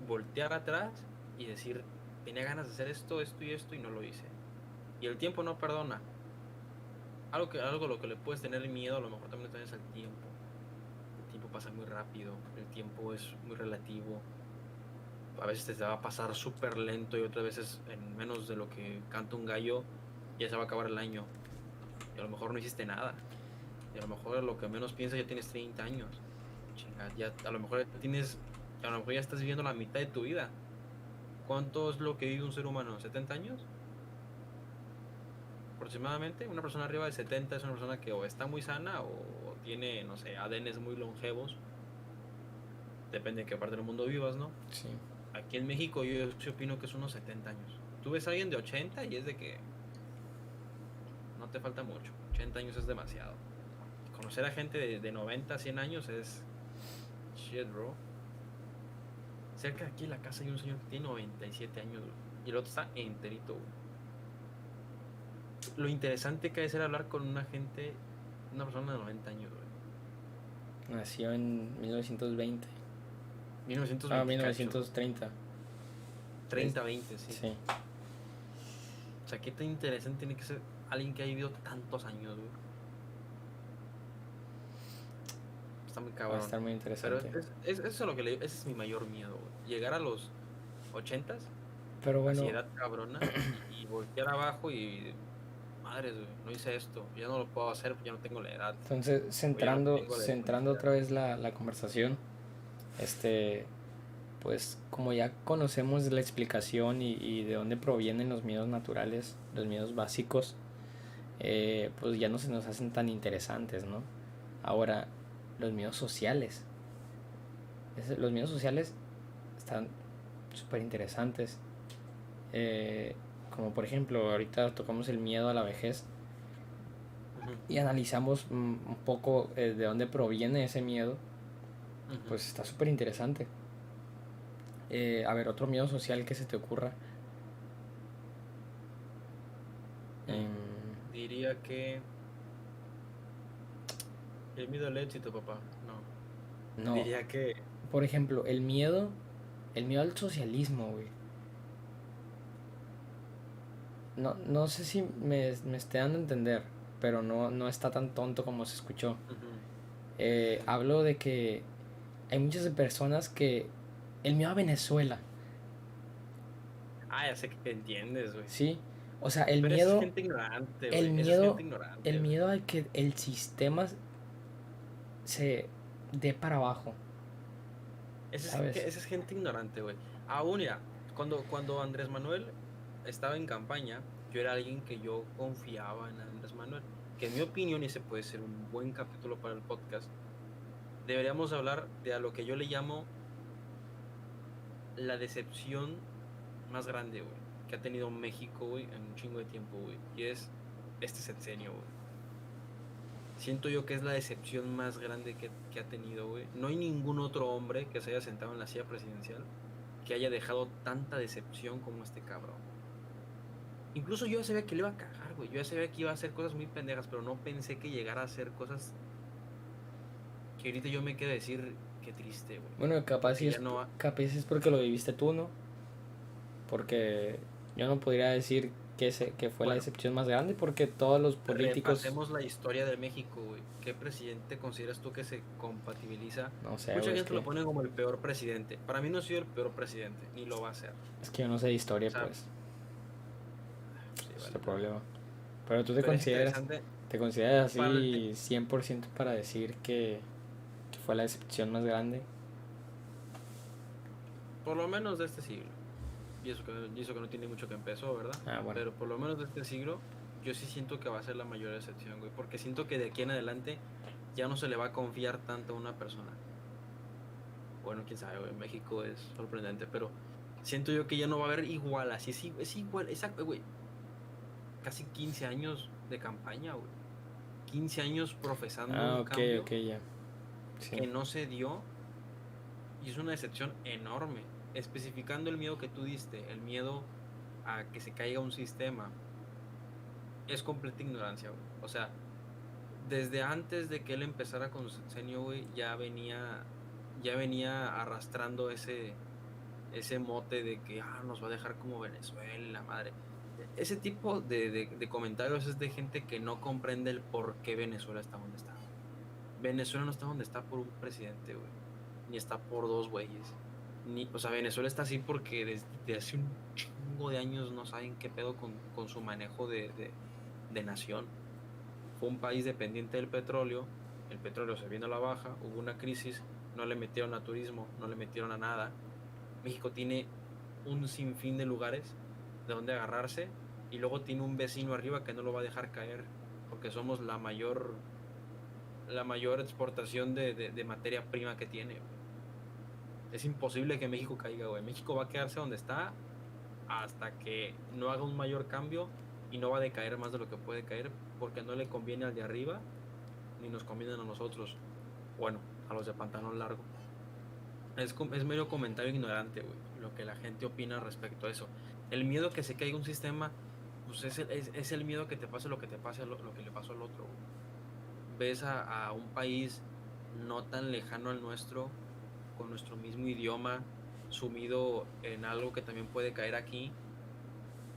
voltear atrás y decir, tenía ganas de hacer esto, esto y esto y no lo hice. Y el tiempo no perdona. Algo a lo que le puedes tener miedo a lo mejor también es al tiempo. El tiempo pasa muy rápido, el tiempo es muy relativo. A veces te va a pasar súper lento y otras veces en menos de lo que canta un gallo ya se va a acabar el año. Y a lo mejor no hiciste nada. Y a lo mejor lo que menos piensas ya tienes 30 años. Chinga, ya a lo mejor ya estás viviendo la mitad de tu vida. ¿Cuánto es lo que vive un ser humano? ¿70 años? Aproximadamente. Una persona arriba de 70 es una persona que o está muy sana o tiene, no sé, ADNs muy longevos. Depende de qué parte del mundo vivas, ¿no? Sí. Aquí en México yo sí opino que es unos 70 años. Tú ves a alguien de 80 y es de que no te falta mucho. 80 años es demasiado. Conocer a gente de 90, 100 años es shit, bro. Cerca de aquí en la casa hay un señor que tiene 97 años, güey, y el otro está enterito, güey. Lo interesante que es hablar con una persona de 90 años, güey. Nació en 1920. 1920 cacho. 1930. 30, 20, sí. Sí. O sea, qué tan interesante tiene que ser alguien que haya vivido tantos años, güey. Está muy Va a cabrón. estar muy Pero interesante. eso es lo que ese es mi mayor miedo, güey. Llegar a los 80s, Pero bueno, así edad cabrona, y voltear abajo y madres, güey, no hice esto, ya no lo puedo hacer, ya no tengo la edad, entonces o ya no tengo la centrando disponibilidad. otra vez la conversación, pues como ya conocemos la explicación y de dónde provienen los miedos naturales, los miedos básicos, pues ya no se nos hacen tan interesantes, ¿no? Ahora, los miedos sociales. Los miedos sociales están súper interesantes. Como por ejemplo, ahorita tocamos el miedo a la vejez Ujú, y analizamos un poco de dónde proviene ese miedo, ujú. pues está súper interesante. A ver, otro miedo social que se te ocurra. Em, Diría que el miedo al éxito, papá, no. no, Diría que, por ejemplo, el miedo al socialismo, güey. No sé si me esté dando a entender, pero no está tan tonto como se escuchó. ujú, Hablo de que hay muchas personas que El miedo a Venezuela, Ah, ya sé que entiendes, güey. ¿sí? O sea, el Pero esa es miedo, gente ignorante, el güey. Esa es miedo, gente ignorante, el güey. miedo a que el sistema se dé para abajo, ¿sabes? Esa es gente ignorante, güey. Aún, mira, cuando Andrés Manuel estaba en campaña, yo era alguien que yo confiaba en Andrés Manuel. Que en mi opinión, y ese puede ser un buen capítulo para el podcast, deberíamos hablar de a lo que yo le llamo la decepción más grande, güey, que ha tenido México, güey, en un chingo de tiempo, güey. Y es este sexenio, güey. Siento yo que es la decepción más grande que ha tenido, güey. No hay ningún otro hombre que se haya sentado en la silla presidencial que haya dejado tanta decepción como este cabrón. Incluso yo ya sabía que le iba a cagar, güey. Yo ya sabía que iba a hacer cosas muy pendejas, pero no pensé que llegara a hacer cosas que ahorita yo me quedé a decir, qué triste, güey. Bueno, capaz, Porque ya no... capaz es porque lo viviste tú, ¿no? Porque yo no podría decir que fue la Bueno, decepción más grande porque todos los políticos, repasemos la historia de México, güey. ¿Qué presidente consideras tú que se compatibiliza? no sé, Mucha güey, gente lo pone como el peor presidente. Para mí no ha sido el peor presidente, ni lo va a ser. es que yo no sé de O historia, sea, pues, sí, es vale el madre. problema. Pero tú Pero es interesante. te consideras Para el así 100% para decir que fue la decepción más grande. por lo menos de este siglo. Y eso que no tiene mucho que empezó, ¿verdad? Ah, bueno, Pero por lo menos de este siglo, yo sí siento que va a ser la mayor excepción, güey. Porque siento que de aquí en adelante ya no se le va a confiar tanto a una persona. Bueno, quién sabe, güey. México es sorprendente, pero siento yo que ya no va a haber igual, así es igual, exacto, güey. Casi 15 años de campaña, güey. 15 años profesando ah, un ok, cambio ok, ya, sí. que no se dio y es una decepción enorme. Especificando el miedo que tú diste, el miedo a que se caiga un sistema, es completa ignorancia, güey. O sea, desde antes de que él empezara con su sexenio, güey, ya venía arrastrando ese mote de que nos va a dejar como Venezuela y la madre. Ese tipo de comentarios es de gente que no comprende el por qué Venezuela está donde está. Venezuela no está donde está por un presidente, güey. Ni está por dos güeyes. O sea, Venezuela está así porque desde hace un chingo de años no saben qué pedo con su manejo de nación. Fue un país dependiente del petróleo. El petróleo se vino a la baja, hubo una crisis, no le metieron a turismo, no le metieron a nada. México tiene un sinfín de lugares de donde agarrarse y luego tiene un vecino arriba que no lo va a dejar caer porque somos la mayor exportación de materia prima que tiene. Es imposible que México caiga, güey. México va a quedarse donde está hasta que no haga un mayor cambio y no va a decaer más de lo que puede caer porque no le conviene al de arriba ni nos conviene a nosotros. Bueno, a los de pantalón largo. Es medio comentario ignorante, güey, lo que la gente opina respecto a eso. El miedo que se caiga un sistema, pues es el miedo que te pase lo que te pase, lo que le pasó al otro, güey. Ves a un país no tan lejano al nuestro, con nuestro mismo idioma, sumido en algo que también puede caer aquí,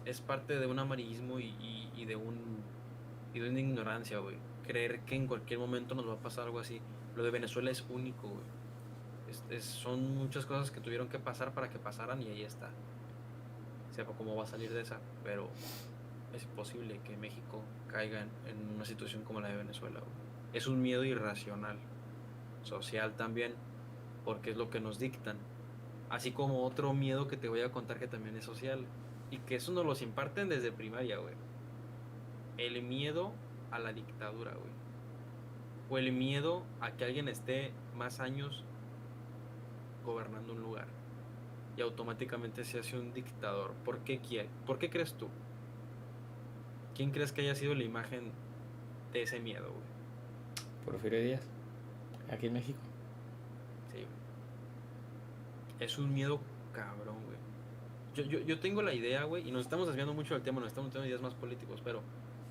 es parte de un amarillismo y de una ignorancia, güey. Creer que en cualquier momento nos va a pasar algo así. Lo de Venezuela es único, güey. Son muchas cosas que tuvieron que pasar para que pasaran y ahí está. Sepa cómo va a salir de esa, pero es imposible que México caiga en una situación como la de Venezuela, güey. Es un miedo irracional, social también, porque es lo que nos dictan. Así como otro miedo que te voy a contar que también es social y que eso nos los imparten desde primaria, güey. El miedo a la dictadura, güey. O el miedo a que alguien esté más años gobernando un lugar y automáticamente se hace un dictador. ¿Por qué quiere? ¿Por qué crees tú? ¿Quién crees que haya sido la imagen de ese miedo, güey? Porfirio Díaz, aquí en México. Sí, güey. Es un miedo cabrón, güey. Yo tengo la idea, güey, y nos estamos desviando mucho del tema, nos estamos teniendo ideas más políticos, pero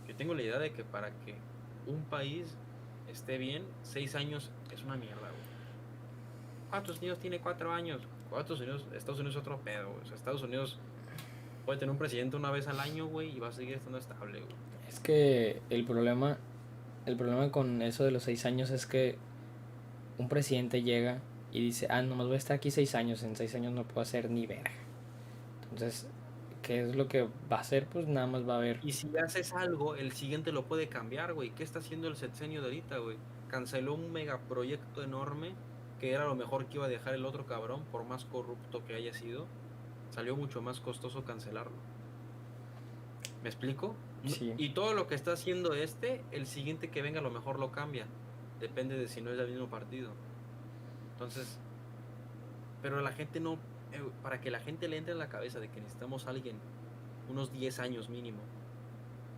yo tengo la idea de que para que un país esté bien, 6 años es una mierda, güey. Estados Unidos tiene 4 años. Estados Unidos es otro pedo, güey. O sea, Estados Unidos puede tener un presidente una vez al año, güey, y va a seguir estando estable, güey. Es que el problema con eso de los 6 años es que un presidente llega y dice, nomás voy a estar aquí 6 años, en 6 años no puedo hacer ni verga. Entonces, ¿qué es lo que va a hacer? Pues nada más va a haber... Y si haces algo, el siguiente lo puede cambiar, güey. ¿Qué está haciendo el sexenio de ahorita, güey? Canceló un megaproyecto enorme que era lo mejor que iba a dejar el otro cabrón, por más corrupto que haya sido. Salió mucho más costoso cancelarlo. ¿Me explico? Sí, Y todo lo que está haciendo el siguiente que venga a lo mejor lo cambia. Depende de si no es del mismo partido. Entonces, pero la gente no, para que la gente le entre en la cabeza de que necesitamos a alguien unos 10 años mínimo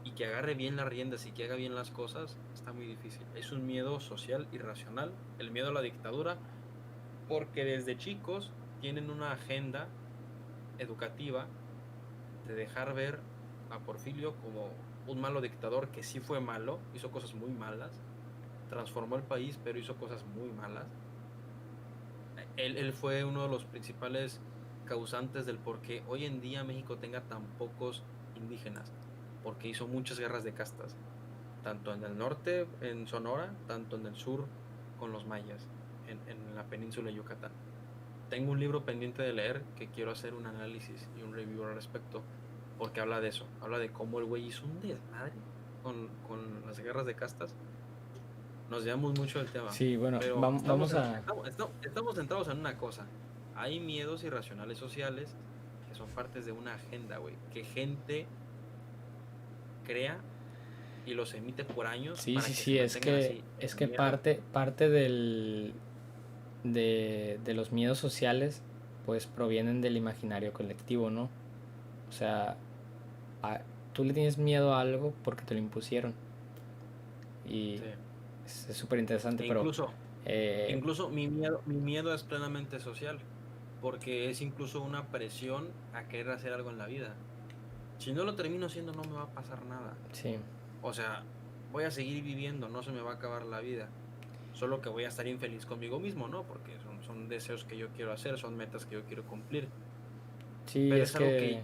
y que agarre bien las riendas y que haga bien las cosas, está muy difícil. Es un miedo social irracional, el miedo a la dictadura, porque desde chicos tienen una agenda educativa de dejar ver a Porfirio como un malo dictador que sí fue malo, hizo cosas muy malas, transformó el país, pero hizo cosas muy malas. Él fue uno de los principales causantes del por qué hoy en día México tenga tan pocos indígenas, porque hizo muchas guerras de castas, tanto en el norte, en Sonora, tanto en el sur, con los mayas, en la península de Yucatán. Tengo un libro pendiente de leer que quiero hacer un análisis y un review al respecto, porque habla de eso, habla de cómo el güey hizo un desmadre con las guerras de castas. Nos llevamos mucho del tema, sí, bueno, pero vamos a... estamos centrados en una cosa. Hay miedos irracionales sociales que son partes de una agenda, güey, que gente crea y los emite por años Sí, para sí, que se sí, es mantengan que, así, es en que miedo. parte de los miedos sociales, pues provienen del imaginario colectivo, ¿no? O sea, a- tú le tienes miedo a algo porque te lo impusieron. Y Sí. es súper interesante, E pero incluso, eh, incluso mi miedo es plenamente social, porque es incluso una presión a querer hacer algo en la vida. Si no lo termino haciendo, no me va a pasar nada. sí, O sea, voy a seguir viviendo, no se me va a acabar la vida. Solo que voy a estar infeliz conmigo mismo, ¿no? Porque son deseos que yo quiero hacer, son metas que yo quiero cumplir. sí, Pero es es algo que, que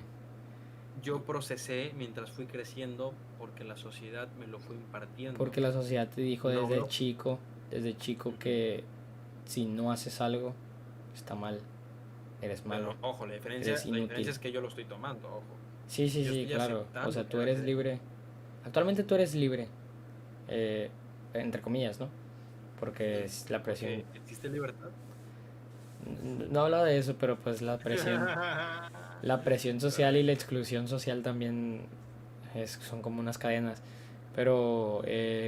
yo procesé mientras fui creciendo porque la sociedad me lo fue porque impartiendo. la sociedad te dijo No lo... desde chico Ujú. que si no haces algo, está mal, eres malo, Pero ojo, eres la diferencia inútil. es que yo lo estoy tomando, ojo. Sí, sí, Yo sí, estoy claro. O aceptando sea, que tú hay eres que... libre. Actualmente tú eres libre, eh, entre comillas, ¿no? Porque es la presión. Porque existe libertad. No hablo de eso, pero pues la presión social y la exclusión social también son como unas cadenas. Pero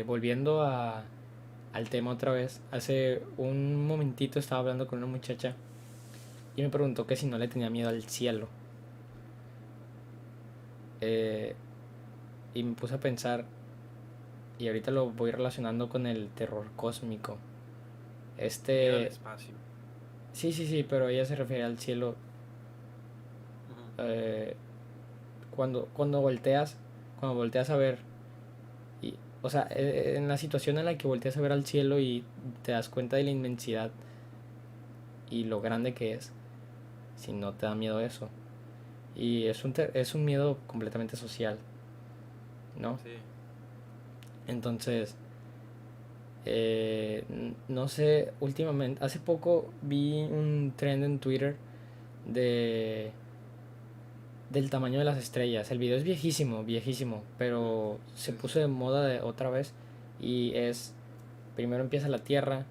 volviendo al tema otra vez, hace un momentito estaba hablando con una muchacha y me preguntó que si no le tenía miedo al cielo. Eh, y me puse a pensar, y ahorita lo voy relacionando con el terror cósmico. Miedo al Este, espacio. sí, sí, sí, pero ella se refiere al cielo. Ujú. eh, cuando cuando volteas a ver, y, o sea, en la situación en la que volteas a ver al cielo y te das cuenta de la inmensidad y lo grande que es, si no te da miedo eso. Y es un miedo completamente social, ¿no? Sí. Entonces, no sé, últimamente, hace poco vi un trend en Twitter de del tamaño de las estrellas. El video es viejísimo, viejísimo, Ujú. pero se Sí, sí, puso sí. de moda otra vez y primero empieza la Tierra,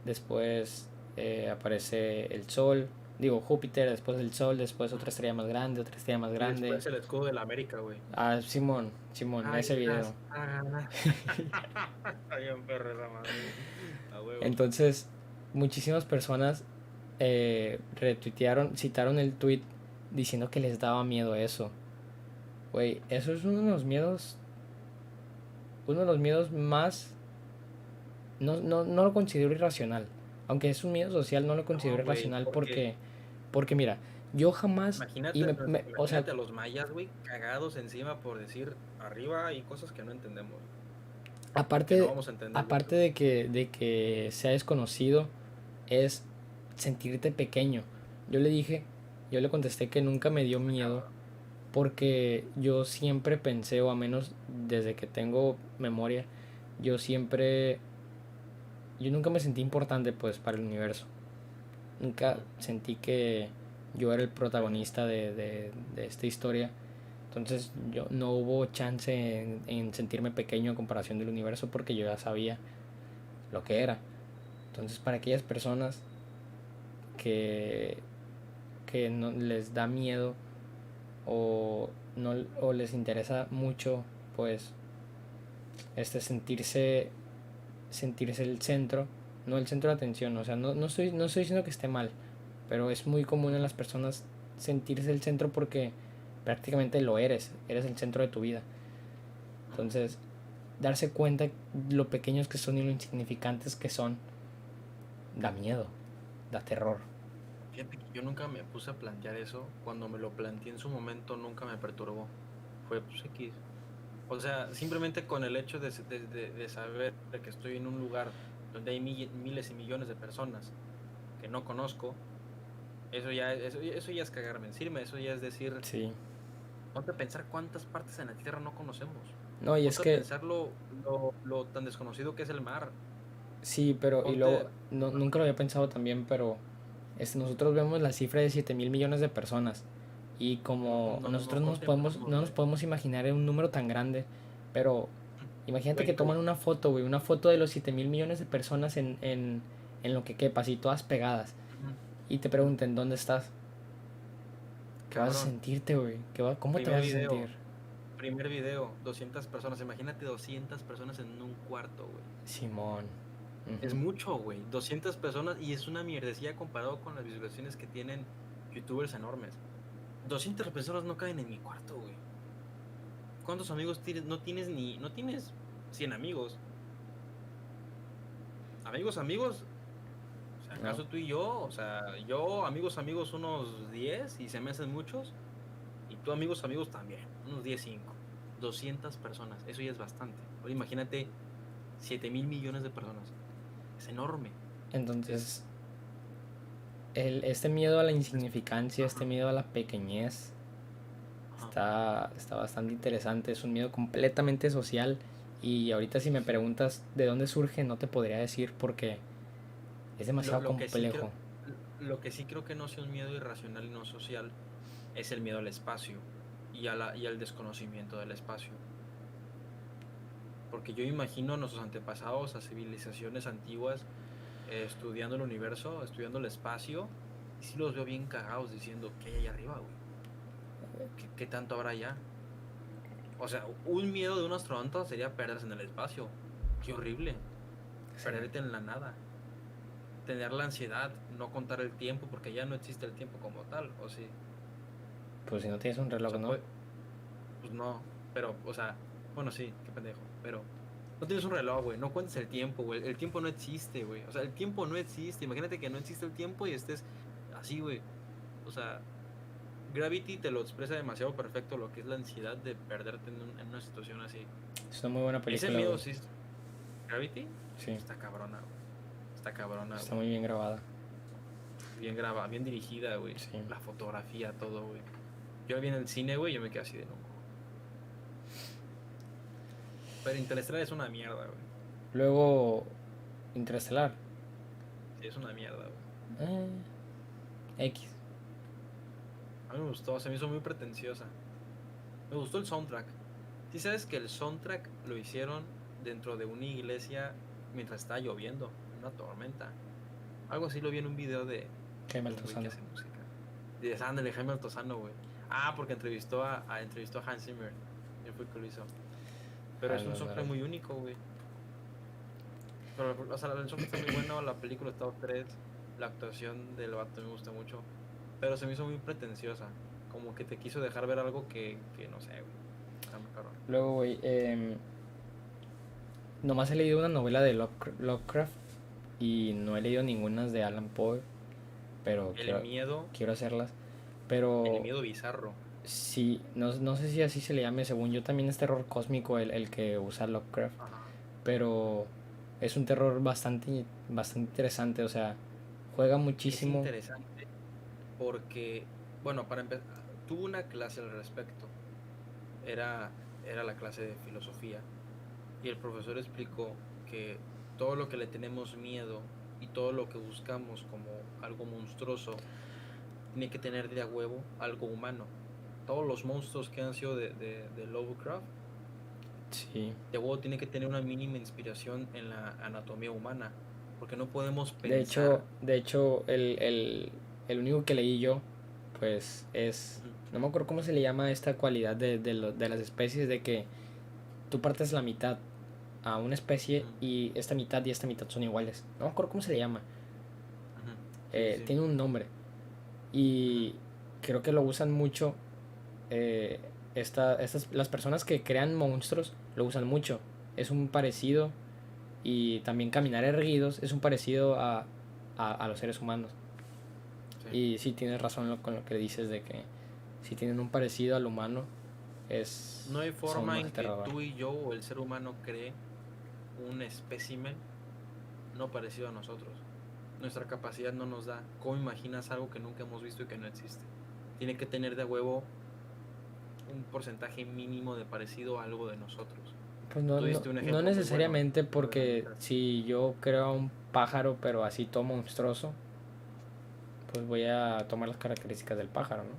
después aparece el Sol, digo Júpiter, después el Sol, después otra estrella más grande, otra estrella más Y grande. después el escudo de la América, güey. Simón, Simón, ese video. Águilas. Ah. Está bien perro esa madre. A huevo. Entonces, muchísimas personas citaron el tweet diciendo que les daba miedo eso. Güey, eso es uno de los miedos más... No lo considero irracional. Aunque es un miedo social, no lo No, considero güey, irracional porque porque mira, yo jamás... imagínate, Y o sea, imagínate a los mayas, güey, cagados encima por decir arriba hay cosas que no entendemos o que no aparte, vamos a entender nunca. aparte de que sea desconocido, es sentirte pequeño. Yo le dije, yo le contesté que nunca me dio Está miedo cabrón. porque yo siempre pensé, o a menos desde que tengo memoria, yo siempre, yo nunca me sentí importante pues para el universo. Nunca sentí que yo era el protagonista de esta historia. Entonces yo no hubo chance en sentirme pequeño en comparación del universo porque yo ya sabía lo que era. Entonces para aquellas personas que, que no les da miedo o, no, o les interesa mucho, pues sentirse el centro, no el centro de atención. O sea, no estoy diciendo que esté mal, pero es muy común en las personas sentirse el centro porque prácticamente lo eres el centro de tu vida. Entonces, darse cuenta lo pequeños que son y lo insignificantes que son, da miedo, da terror. Fíjate que yo nunca me puse a plantear eso. Cuando me lo planteé en su momento, nunca me perturbó. Fue pues X. O sea, simplemente con el hecho de saber que estoy en un lugar donde hay miles y millones de personas que no conozco, eso ya es cagarme encima. Eso ya es decir, Sí. ponte a pensar cuántas partes en la Tierra no conocemos. No, y es Ponte a que pensar lo tan desconocido que es el mar. sí, pero y luego Ponte, no, nunca lo había pensado también, pero nosotros vemos la cifra de 7.000 millones de personas y como nosotros contemplamos, no nos güey. podemos imaginar en un número tan grande, pero imagínate que Güey, toman una foto, güey, una foto de los 7.000 millones de personas en lo que quepa, así todas pegadas, ujú, y te ujú. pregunten dónde estás, ¿qué vas a Cabrón. sentirte, güey? ¿Cómo te Primer vas a sentir? video, primer video, 200 personas. Imagínate 200 personas en un cuarto, güey. Simón. Es Ujú. mucho, güey. 200 personas y es una mierdecilla comparado con las visualizaciones que tienen youtubers enormes. 200 personas no caen en mi cuarto, güey. ¿Cuántos amigos tienes? No tienes 100 amigos. Amigos, amigos. O sea, No, ¿acaso tú y yo? O sea, yo, amigos, unos 10 y se me hacen muchos. Y tú, amigos también. Unos 10 5. 200 personas. Eso ya es bastante. Ahora imagínate 7.000 millones de personas. Es enorme. Es. entonces este miedo a la es- insignificancia, este Ajá, miedo a la pequeñez, ajá. está bastante interesante. Es un miedo completamente social. Y ahorita si me Sí. preguntas de dónde surge, no te podría decir porque es Lo, demasiado lo que sí complejo. creo, lo que sí creo que no sea un miedo irracional y no social es el miedo al espacio y al desconocimiento del espacio. Porque yo imagino a nuestros antepasados, a civilizaciones antiguas, estudiando el universo, estudiando el espacio, y sí los veo bien cagados diciendo, ¿qué hay allá arriba, güey? ¿Qué tanto habrá allá? O sea, un miedo de un astronauta sería perderse en el espacio. Qué horrible. Sí. Perderte en la nada. Tener la ansiedad, no contar el tiempo, porque ya no existe el tiempo como tal, ¿o sí? Pues si no tienes un O reloj, sea, ¿no? pues no, pero, o sea, bueno, sí, qué pendejo, pero no tienes un reloj, güey, no cuentes el tiempo, güey, el tiempo no existe, güey, o sea, el tiempo no existe, imagínate que no existe el tiempo y estés así, güey, o sea, Gravity te lo expresa demasiado perfecto lo que es la ansiedad de perderte en una situación así. Es una muy buena Ese película, miedo güey. sí, Gravity, Sí, está cabrona, güey, está cabrona, está güey, muy bien grabada. bien grabada, bien dirigida, güey, Sí. la fotografía, todo, güey. Yo la vi en el cine, güey, yo me quedé así de no. Pero Interestelar es una mierda, güey. Luego, Interestelar. Sí, es una mierda, güey. Eh, X. A mí me gustó, se me hizo muy pretenciosa. Me gustó el soundtrack. Sí sabes que el soundtrack lo hicieron dentro de una iglesia mientras estaba lloviendo, en una tormenta. Algo así lo vi en un video Jaime de un güey que Altozano. hace música. De Jaime Altozano, güey. Ah, porque entrevistó a Hans Zimmer. Y fue que lo hizo. Pero A es un la soundtrack verga. muy único, güey. Pero, o sea, el soundtrack está muy bueno, la película está 3, la actuación del vato me gusta mucho. Pero se me hizo muy pretenciosa. Como que te quiso dejar ver algo que no sé, güey. Está muy cabrón. Luego, güey, nomás he leído una novela de Lovecraft y no he leído ninguna de Alan Poe, pero El miedo, quiero hacerlas. el Pero miedo bizarro. sí, no sé si así se le llame, según yo también es terror cósmico el que usa Lovecraft, Ajá. pero es un terror bastante interesante, o sea, juega Es muchísimo. interesante porque, bueno, para empezar, tuve una clase al respecto. Era la clase de filosofía. Y el profesor explicó que todo lo que le tenemos miedo y todo lo que buscamos como algo monstruoso tiene que tener de a huevo algo humano. Todos los monstruos que han sido de Lovecraft, Sí. de huevo tiene que tener una mínima inspiración en la anatomía humana, porque no podemos De hecho, pensar. el único que leí yo, pues es... Ujú, No me acuerdo cómo se le llama esta cualidad de las especies, de que tú partes la mitad a una especie ujú, y esta mitad son iguales. No me acuerdo cómo se le llama. ujú. Sí, sí, sí. Tiene un nombre. Ujú, Y creo que lo usan mucho. Las personas que crean monstruos lo usan mucho. Es un parecido. Y también caminar erguidos es un parecido a los seres humanos. sí. Y sí tienes razón con lo que dices de que si tienen un parecido al humano No hay es aún forma más en que aterrador. tú y yo o el ser humano cree un espécimen no parecido a nosotros. Nuestra capacidad no nos da. ¿Cómo imaginas algo que nunca hemos visto y que no existe? Tiene que tener de huevo un porcentaje mínimo de parecido a algo de nosotros. Pues Tú diste un no ejemplo muy bueno, necesariamente, lo de la porque mitad. si yo creo a un pájaro pero así todo monstruoso, pues voy a tomar las características del pájaro, ¿no?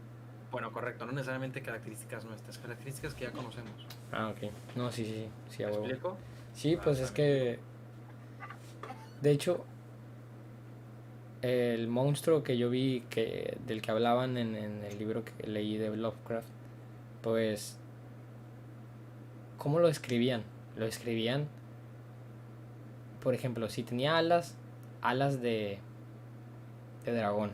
Bueno, correcto, no necesariamente características nuestras, características que ya conocemos. Ah, ok. No, sí, a ¿Me huevo. explico? Sí, Ah, o pues sea, es ¿me explico? que, de hecho, el monstruo que yo vi, del que hablaban en el libro que leí de Lovecraft, pues, ¿cómo lo escribían? Lo escribían, por ejemplo, si tenía alas de dragón.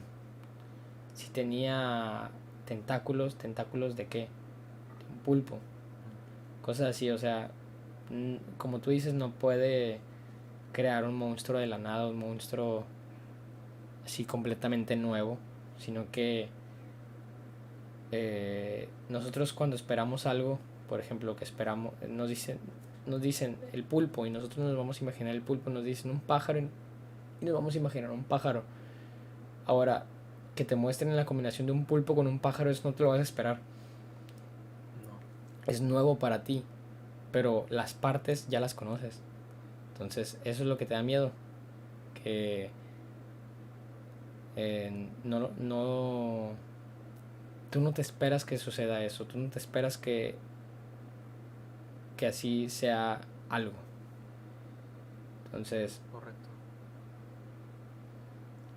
Si tenía tentáculos de qué? De un pulpo. Cosas así, o sea, como tú dices, no puede crear un monstruo de la nada, un monstruo así completamente nuevo, sino que nosotros cuando esperamos algo, por ejemplo, que esperamos, nos dicen el pulpo y nosotros nos vamos a imaginar el pulpo, nos dicen un pájaro y nos vamos a imaginar un pájaro. Ahora, que te muestren la combinación de un pulpo con un pájaro, eso no te lo vas a esperar. No, Es nuevo para ti, pero las partes ya las conoces. Entonces, eso es lo que te da miedo, que no, tú no te esperas que suceda eso, tú no te esperas que así sea algo. Entonces, correcto.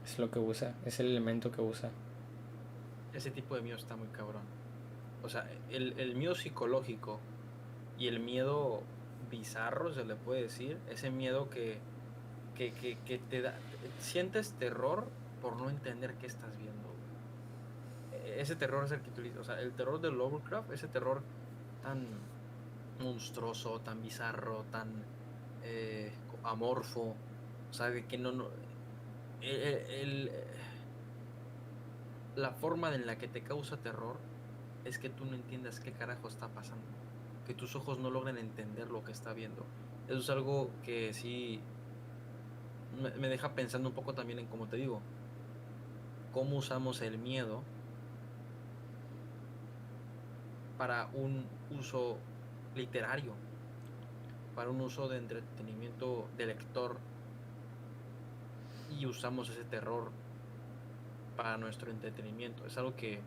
es lo que usa, es el elemento que usa. Ese tipo de miedo está muy cabrón. O sea, el miedo psicológico y el miedo bizarro, se le puede decir, ese miedo que te da, sientes terror por no entender qué estás viendo. Ese terror es el que utiliza, o sea, el terror de Lovecraft, ese terror tan monstruoso, tan bizarro, tan amorfo, o sea, de que no la forma en la que te causa terror es que tú no entiendas qué carajo está pasando, que tus ojos no logren entender lo que está viendo. Eso es algo que sí me deja pensando un poco también en, como te digo, cómo usamos el miedo para un uso literario, para un uso de entretenimiento de lector, y usamos ese terror para nuestro entretenimiento. Es algo que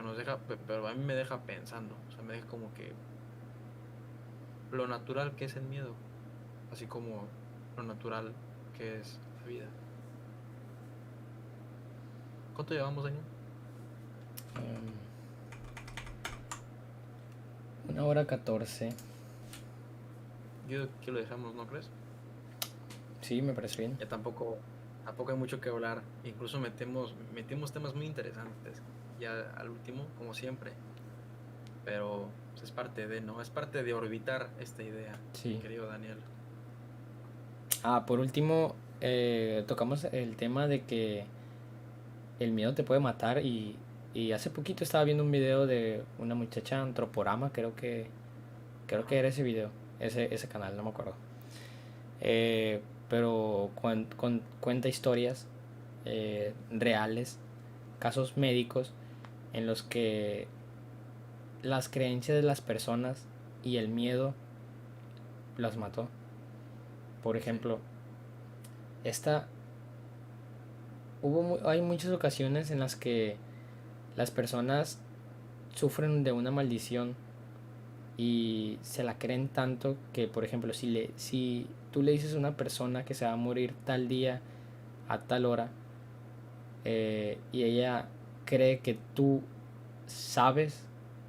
nos deja, pero a mí me deja pensando, o sea, me deja como que lo natural que es el miedo, así como lo natural que es la vida. ¿Cuánto llevamos, Daniel? Um, 1 hora 14. Yo creo que lo dejamos, ¿no crees? Sí, me parece bien. Ya tampoco hay mucho que hablar. Incluso metimos temas muy interesantes. Ya al último, como siempre. Pero pues, es parte de, ¿no? Es parte de orbitar esta idea, mi Sí. querido Daniel. Ah, por último, tocamos el tema de que el miedo te puede matar y hace poquito estaba viendo un video de una muchacha antroporama, creo que Ajá. era ese video, ese canal, no me acuerdo. Pero cuenta historias reales, casos médicos en los que las creencias de las personas y el miedo las mató. Por Sí. ejemplo, esta hay muchas ocasiones en las que las personas sufren de una maldición y se la creen tanto que, por ejemplo, si tú le dices a una persona que se va a morir tal día a tal hora, y ella cree que tú sabes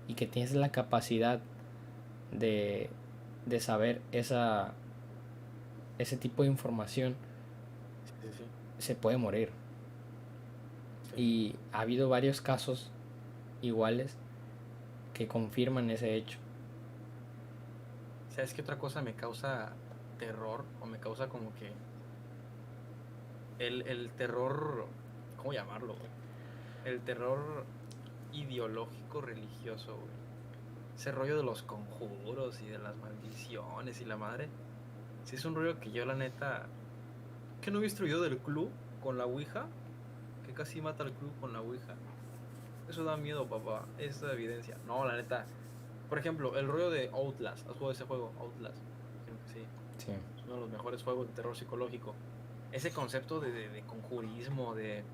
y que tienes la capacidad de, de saber ese tipo de información, Sí, sí, se puede morir. sí. Y ha habido varios casos iguales que confirman ese hecho. ¿Sabes qué otra cosa me causa terror? O me causa como que el terror, ¿cómo llamarlo, güey? El terror ideológico religioso, güey. Ese rollo de los conjuros y de las maldiciones y la madre. Sí, es un rollo que yo, la neta, que no he visto yo del club con la Ouija, que casi mata al club con la Ouija. Eso da miedo, papá. Esa evidencia. No, la neta. Por ejemplo, el rollo de Outlast. ¿Has jugado ese juego? Outlast. Creo que sí. Sí. Es uno de los mejores juegos de terror psicológico. Ese concepto de conjurismo, de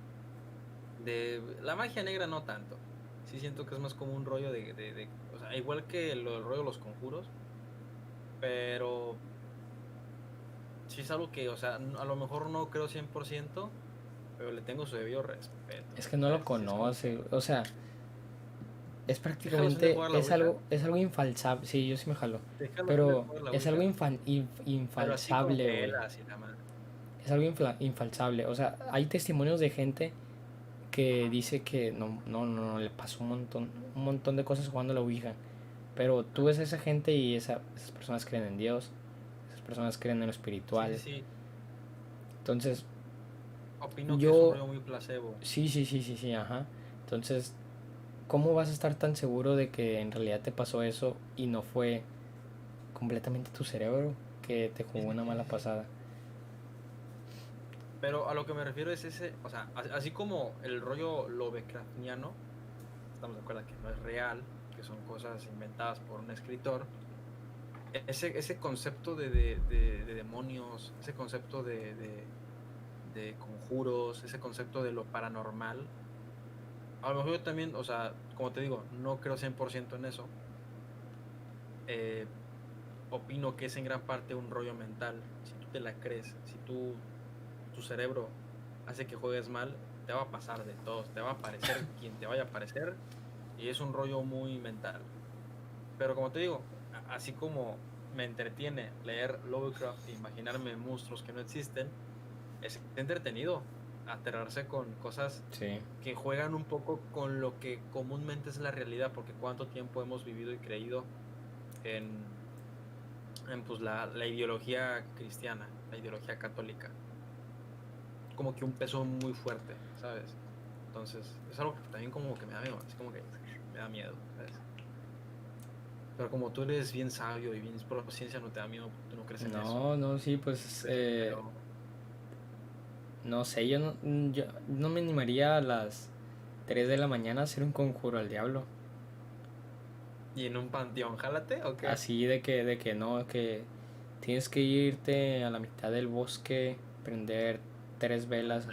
la magia negra no tanto. Sí siento que es más como un rollo o sea, igual que el rollo de los conjuros, pero sí es algo que, o sea, a lo mejor no creo 100%, pero le tengo su debido respeto. Es que no lo ¿Sabes? Sí, es como conoce, o sea, es ¿te jalas de prácticamente, jugar la Ouija? es algo infalsable, sí, yo sí me jalo, ¿Te jalas de pero jugar la es algo Ouija? Pero así con infalsable, güey, velas y la madre. es algo infalsable, o sea, hay testimonios de gente que dice que no, le pasó un montón de cosas jugando a la Ouija, pero tú ves a esa gente y esas personas creen en Dios, esas personas creen en lo Sí, sí, espiritual, sí. entonces Opino que es un yo, rollo muy placebo. sí, ajá, entonces ¿cómo vas a estar tan seguro de que en realidad te pasó eso y no fue completamente tu cerebro que te Sí, jugó sí, una sí, mala sí, sí. pasada? Pero a lo que me refiero es ese, o sea, así como el rollo Lovecraftiano, estamos de acuerdo que no es real, que son cosas inventadas por un escritor, ese concepto de demonios, ese concepto de conjuros, ese concepto de lo paranormal, a lo mejor yo también, o sea, como te digo, no creo 100% en eso. eh, Opino que es en gran parte un rollo mental. Si tú te la crees, si tu cerebro hace que juegues mal, te va a pasar de todos, te va a aparecer quien te vaya a aparecer y es un rollo muy mental. Pero como te digo, así como me entretiene leer Lovecraft e imaginarme monstruos que no existen, es entretenido aterrarse con cosas Sí, que juegan un poco con lo que comúnmente es la realidad, porque cuánto tiempo hemos vivido y creído en, en pues la ideología cristiana, la ideología católica, como que un peso muy fuerte, ¿sabes? Entonces, es algo que también como que me da miedo, es como que me da miedo, ¿sabes? Pero como tú eres bien sabio y bien pro ciencia, no te da miedo porque tú no crees en eso. no, sí, pues Pero, no sé, yo no me animaría a las 3 de la mañana a hacer un conjuro al diablo. ¿y en un panteón, jálate o qué? Así de que no, que tienes que irte a la mitad del bosque, prender 3 velas,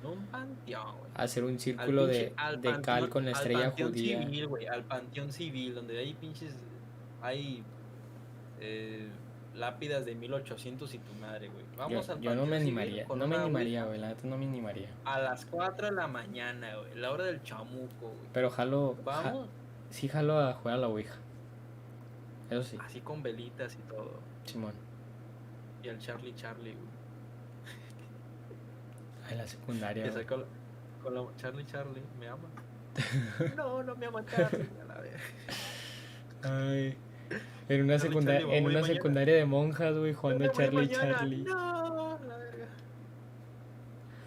En un panteón, güey. hacer un Al círculo pinche, al de cal panteón, con la al estrella panteón judía. civil, güey, al panteón civil, donde hay pinches, hay lápidas de 1800 y tu madre, güey. Vamos al Yo no me panteón civil animaría, con no me una animaría, ouija güey, la neta no me animaría. a las 4 de la mañana, güey, la hora del chamuco, güey. Pero Vamos sí jalo a jugar a la Ouija, eso sí, así con velitas y todo. Simón. Y al Charlie Charlie, güey. En la secundaria, Que güey. sacó con la Charlie Charlie, ¿me ama? No, no me ama Charlie, a la vez. Ay, Charlie Charlie, en mamá y una mañana. secundaria de monjas, güey, No jugando me a voy Charlie mañana, Charlie. no, la verga.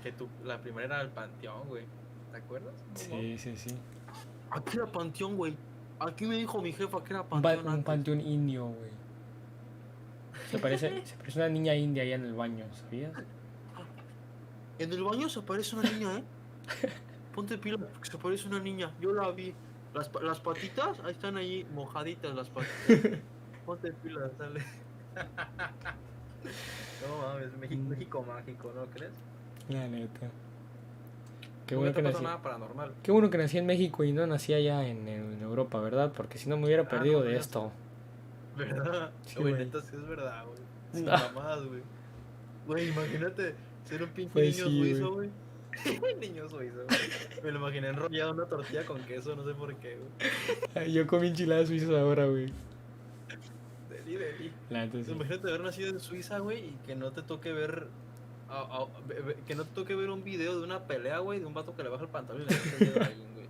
Que la primera era al panteón, güey. ¿Te acuerdas? No mames. Sí. Aquí era panteón, güey. Aquí me dijo mi jefa que era panteón Un antes. panteón indio, güey. Se parece una niña india allá en el baño, ¿sabías? En el baño se aparece una niña, ¿eh? Ponte pila porque se aparece una niña. Yo la vi. Las patitas, ahí están ahí mojaditas las patitas. Ponte pila, sale. No mames, Mm. México mágico, ¿no crees? La neta. Qué Nunca bueno te que pasó nací. nada paranormal. Qué bueno que nací en México y no nací allá en Europa, ¿verdad? Porque si no me hubiera Ah, no, perdido no, de ya sé. esto. ¿Verdad? Sí, Güey, güey. neta, sí es verdad, güey. Sin No, mamadas, güey. Güey, imagínate ser un pinche pues niño sí, güey. suizo, güey. Niño suizo, güey. Me lo imaginé enrollado en una tortilla con queso, no sé por qué, güey. Ay, yo comí enchiladas suizas ahora, güey. Deli, deli. La neta sí. Imagínate haber nacido en Suiza, güey, y que no te toque ver. Que no te toque ver un video de una pelea, güey, de un vato que le baja el pantalón y le mete el dedo a alguien, güey.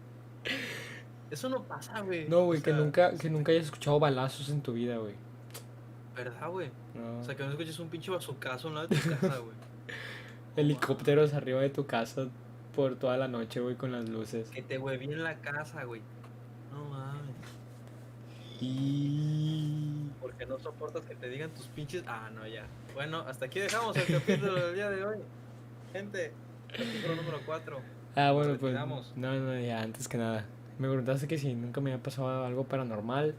Eso no pasa, güey. No, O güey, sea, que nunca hayas escuchado balazos en tu vida, güey. ¿verdad, güey? O No. sea, que no escuches un pinche bazucazo en la de tu casa, güey. No Helicópteros mames. arriba de tu casa por toda la noche, güey, con las luces. Que te hueví en la casa, güey. No mames. Y... Porque no soportas que te digan tus pinches. Ah, no, ya. Bueno, hasta aquí dejamos el capítulo del día de hoy. Gente, capítulo número 4. Ah, Nos bueno, pues retiramos. no, ya antes que nada. Me preguntaste que si nunca me había pasado algo paranormal.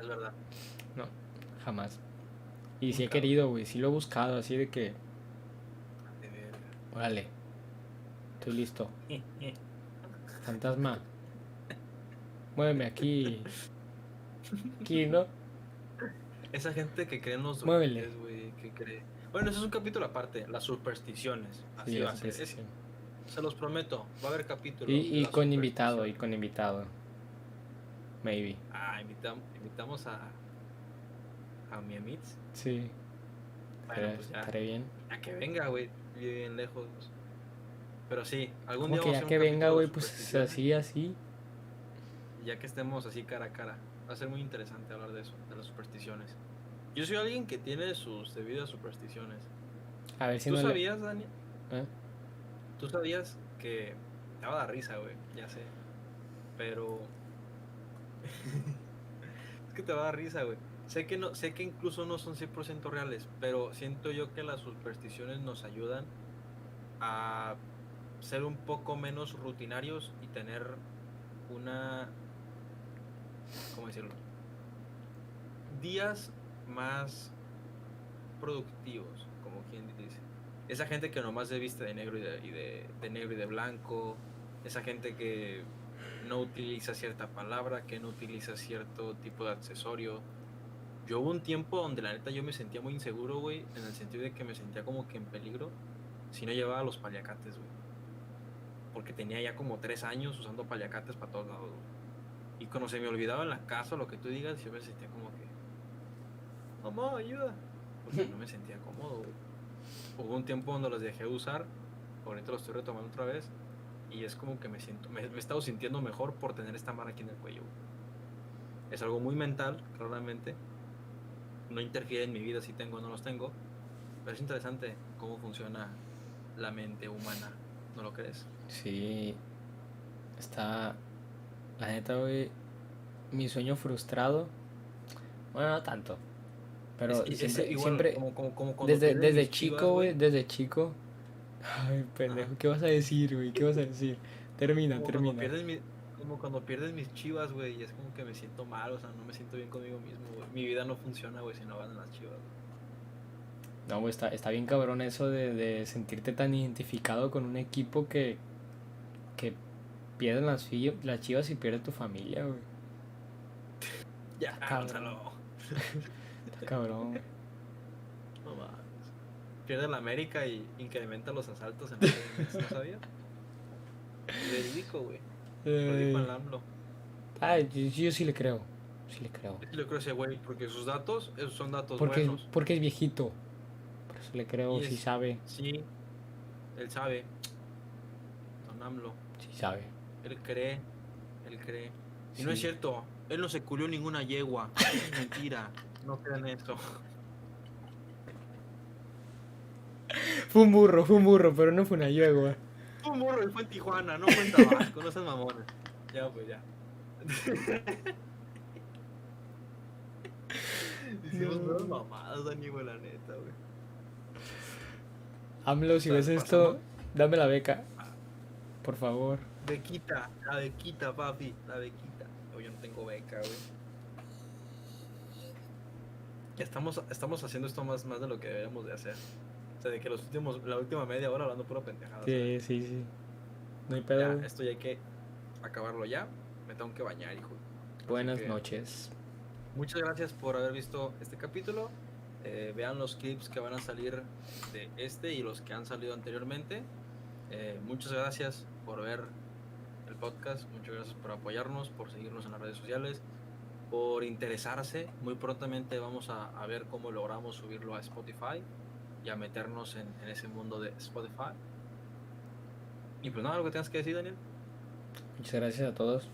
Es verdad. No, jamás. Y si he Búscalo. querido, güey, sí lo he buscado, así de que, De verga. órale, estoy listo. Fantasma, muéveme aquí, aquí, ¿no? Esa gente que cree en los Muévele. duendes, güey, que cree. Bueno, eso es un capítulo aparte, las supersticiones. Sí, Así la va a ser. superstición. Se los prometo, va a haber capítulo de las Y supersticiones. con invitado, maybe. Ah, invitamos a mi Amitz. Sí, Bueno, pues ya, estaré bien. a que venga, güey, vive bien lejos. Pero sí, algún Como día que vamos a ya hacer un que venga, capítulo de güey, pues supersticiones. así, así. Y ya que estemos así cara a cara. Va a ser muy interesante hablar de eso, de las supersticiones. Yo soy alguien que tiene sus debidas supersticiones. A ver si ¿Tú no le... sabías, Dani? ¿Eh? ¿Tú sabías que te va a dar risa, güey? Ya sé. Pero es que te va a dar risa, güey. Sé que no, sé que incluso no son 100% reales, pero siento yo que las supersticiones nos ayudan a ser un poco menos rutinarios y tener una, ¿cómo decirlo? Días más productivos, como quien dice. Esa gente que nomás se viste de negro de negro y de blanco, esa gente que no utiliza cierta palabra, que no utiliza cierto tipo de accesorio. Yo hubo un tiempo donde la neta yo me sentía muy inseguro, güey, en el sentido de que me sentía como que en peligro si no llevaba los paliacates, güey. Porque tenía ya como 3 años usando paliacates para todos lados, güey. Y cuando se me olvidaba en la casa lo que tú digas, yo me sentía como que, mamá, ayuda. Porque no me sentía cómodo, güey. Hubo un tiempo donde los dejé de usar, ahorita los estoy retomando otra vez. Y es como que me he estado sintiendo mejor por tener esta mano aquí en el cuello, güey. Es algo muy mental, claramente. No interfiere en mi vida si tengo o no los tengo. Pero es interesante cómo funciona la mente humana, ¿no lo crees? Sí, está... La neta, güey, mi sueño frustrado. Bueno, no tanto. Pero Es siempre, igual, siempre, como cuando pierden desde mis chivas, chico, güey, güey. desde chico. Ay, Ajá. pendejo, ¿qué vas a decir, güey? ¿Qué vas a decir? Termina, Como cuando termina. pierden como cuando pierden mis chivas, güey, y es como que me siento mal, o sea, no me siento bien conmigo mismo, güey. Mi vida no funciona, güey, si no van las chivas, güey. No, güey, está bien cabrón eso de sentirte tan identificado con un equipo que pierden las chivas y pierde tu familia, güey. Ya, Cabrón, Gonzalo. está cabrón, güey. No mames. Pierde la América y incrementa los asaltos en la CDMX, ¿no sabías? Verídico, güey. Lo dijo el AMLO. Ah, yo sí le creo. Sí le creo. Yo sí lo creo a ese güey, porque sus datos, esos son datos buenos. Porque es viejito. Por eso le creo, Y sí es, sabe. sí, él sabe, don AMLO. Sí sabe. Él cree, él cree. Y no es Sí. cierto, él no se culió ninguna yegua. Eso es mentira. No crean eso. Fue un burro, pero no fue una yegua. Fue un morro, él fue en Tijuana, no fue en Tabasco, no seas mamones. Ya, pues ya. Hicimos unas No. mamadas, Dani, güey, la neta, güey. AMLO, si ves esto, Pasamos dame la beca, a por favor. la bequita, papi, la bequita. Oh, yo no tengo beca, güey. Ya estamos haciendo esto más de lo que deberíamos de hacer. O sea, de que la última media hora hablando pura pendejada. Sí, sí, sí. No hay Ya, pedo, güey. esto ya hay que acabarlo ya. Me tengo que bañar, hijo. Así Buenas que noches. muchas gracias por haber visto este capítulo. Vean los clips que van a salir de este y los que han salido anteriormente. Muchas gracias por ver el podcast. Muchas gracias por apoyarnos, por seguirnos en las redes sociales, por interesarse. Muy prontamente vamos a ver cómo logramos subirlo a Spotify y a meternos en ese mundo de Spotify. Y pues nada, algo que tengas que decir, Daniel. Muchas gracias a todos.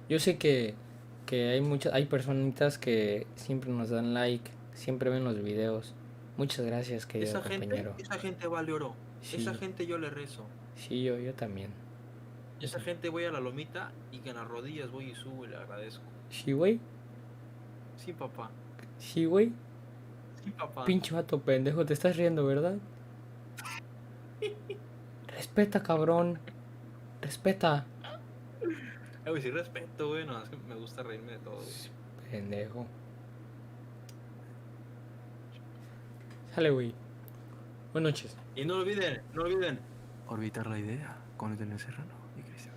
Yo sé que hay personitas que siempre nos dan like, siempre ven los videos. Muchas gracias, querido compañero. Esa gente vale oro. Esa Sí, gente yo le rezo. sí, yo también. Yo Esa también. gente voy a la lomita y que en las rodillas voy y subo y le agradezco. Sí, güey. Sí, papá. Sí, güey. Sí, papá. Pinche vato pendejo, te estás riendo, ¿verdad? Respeta, cabrón. Respeta. Güey, sí respeto, güey. No, es que me gusta reírme de todo, güey. Pendejo. Sale, güey. Buenas noches. Y no olviden, orbitar la idea con el Daniel Serrano y Cristian.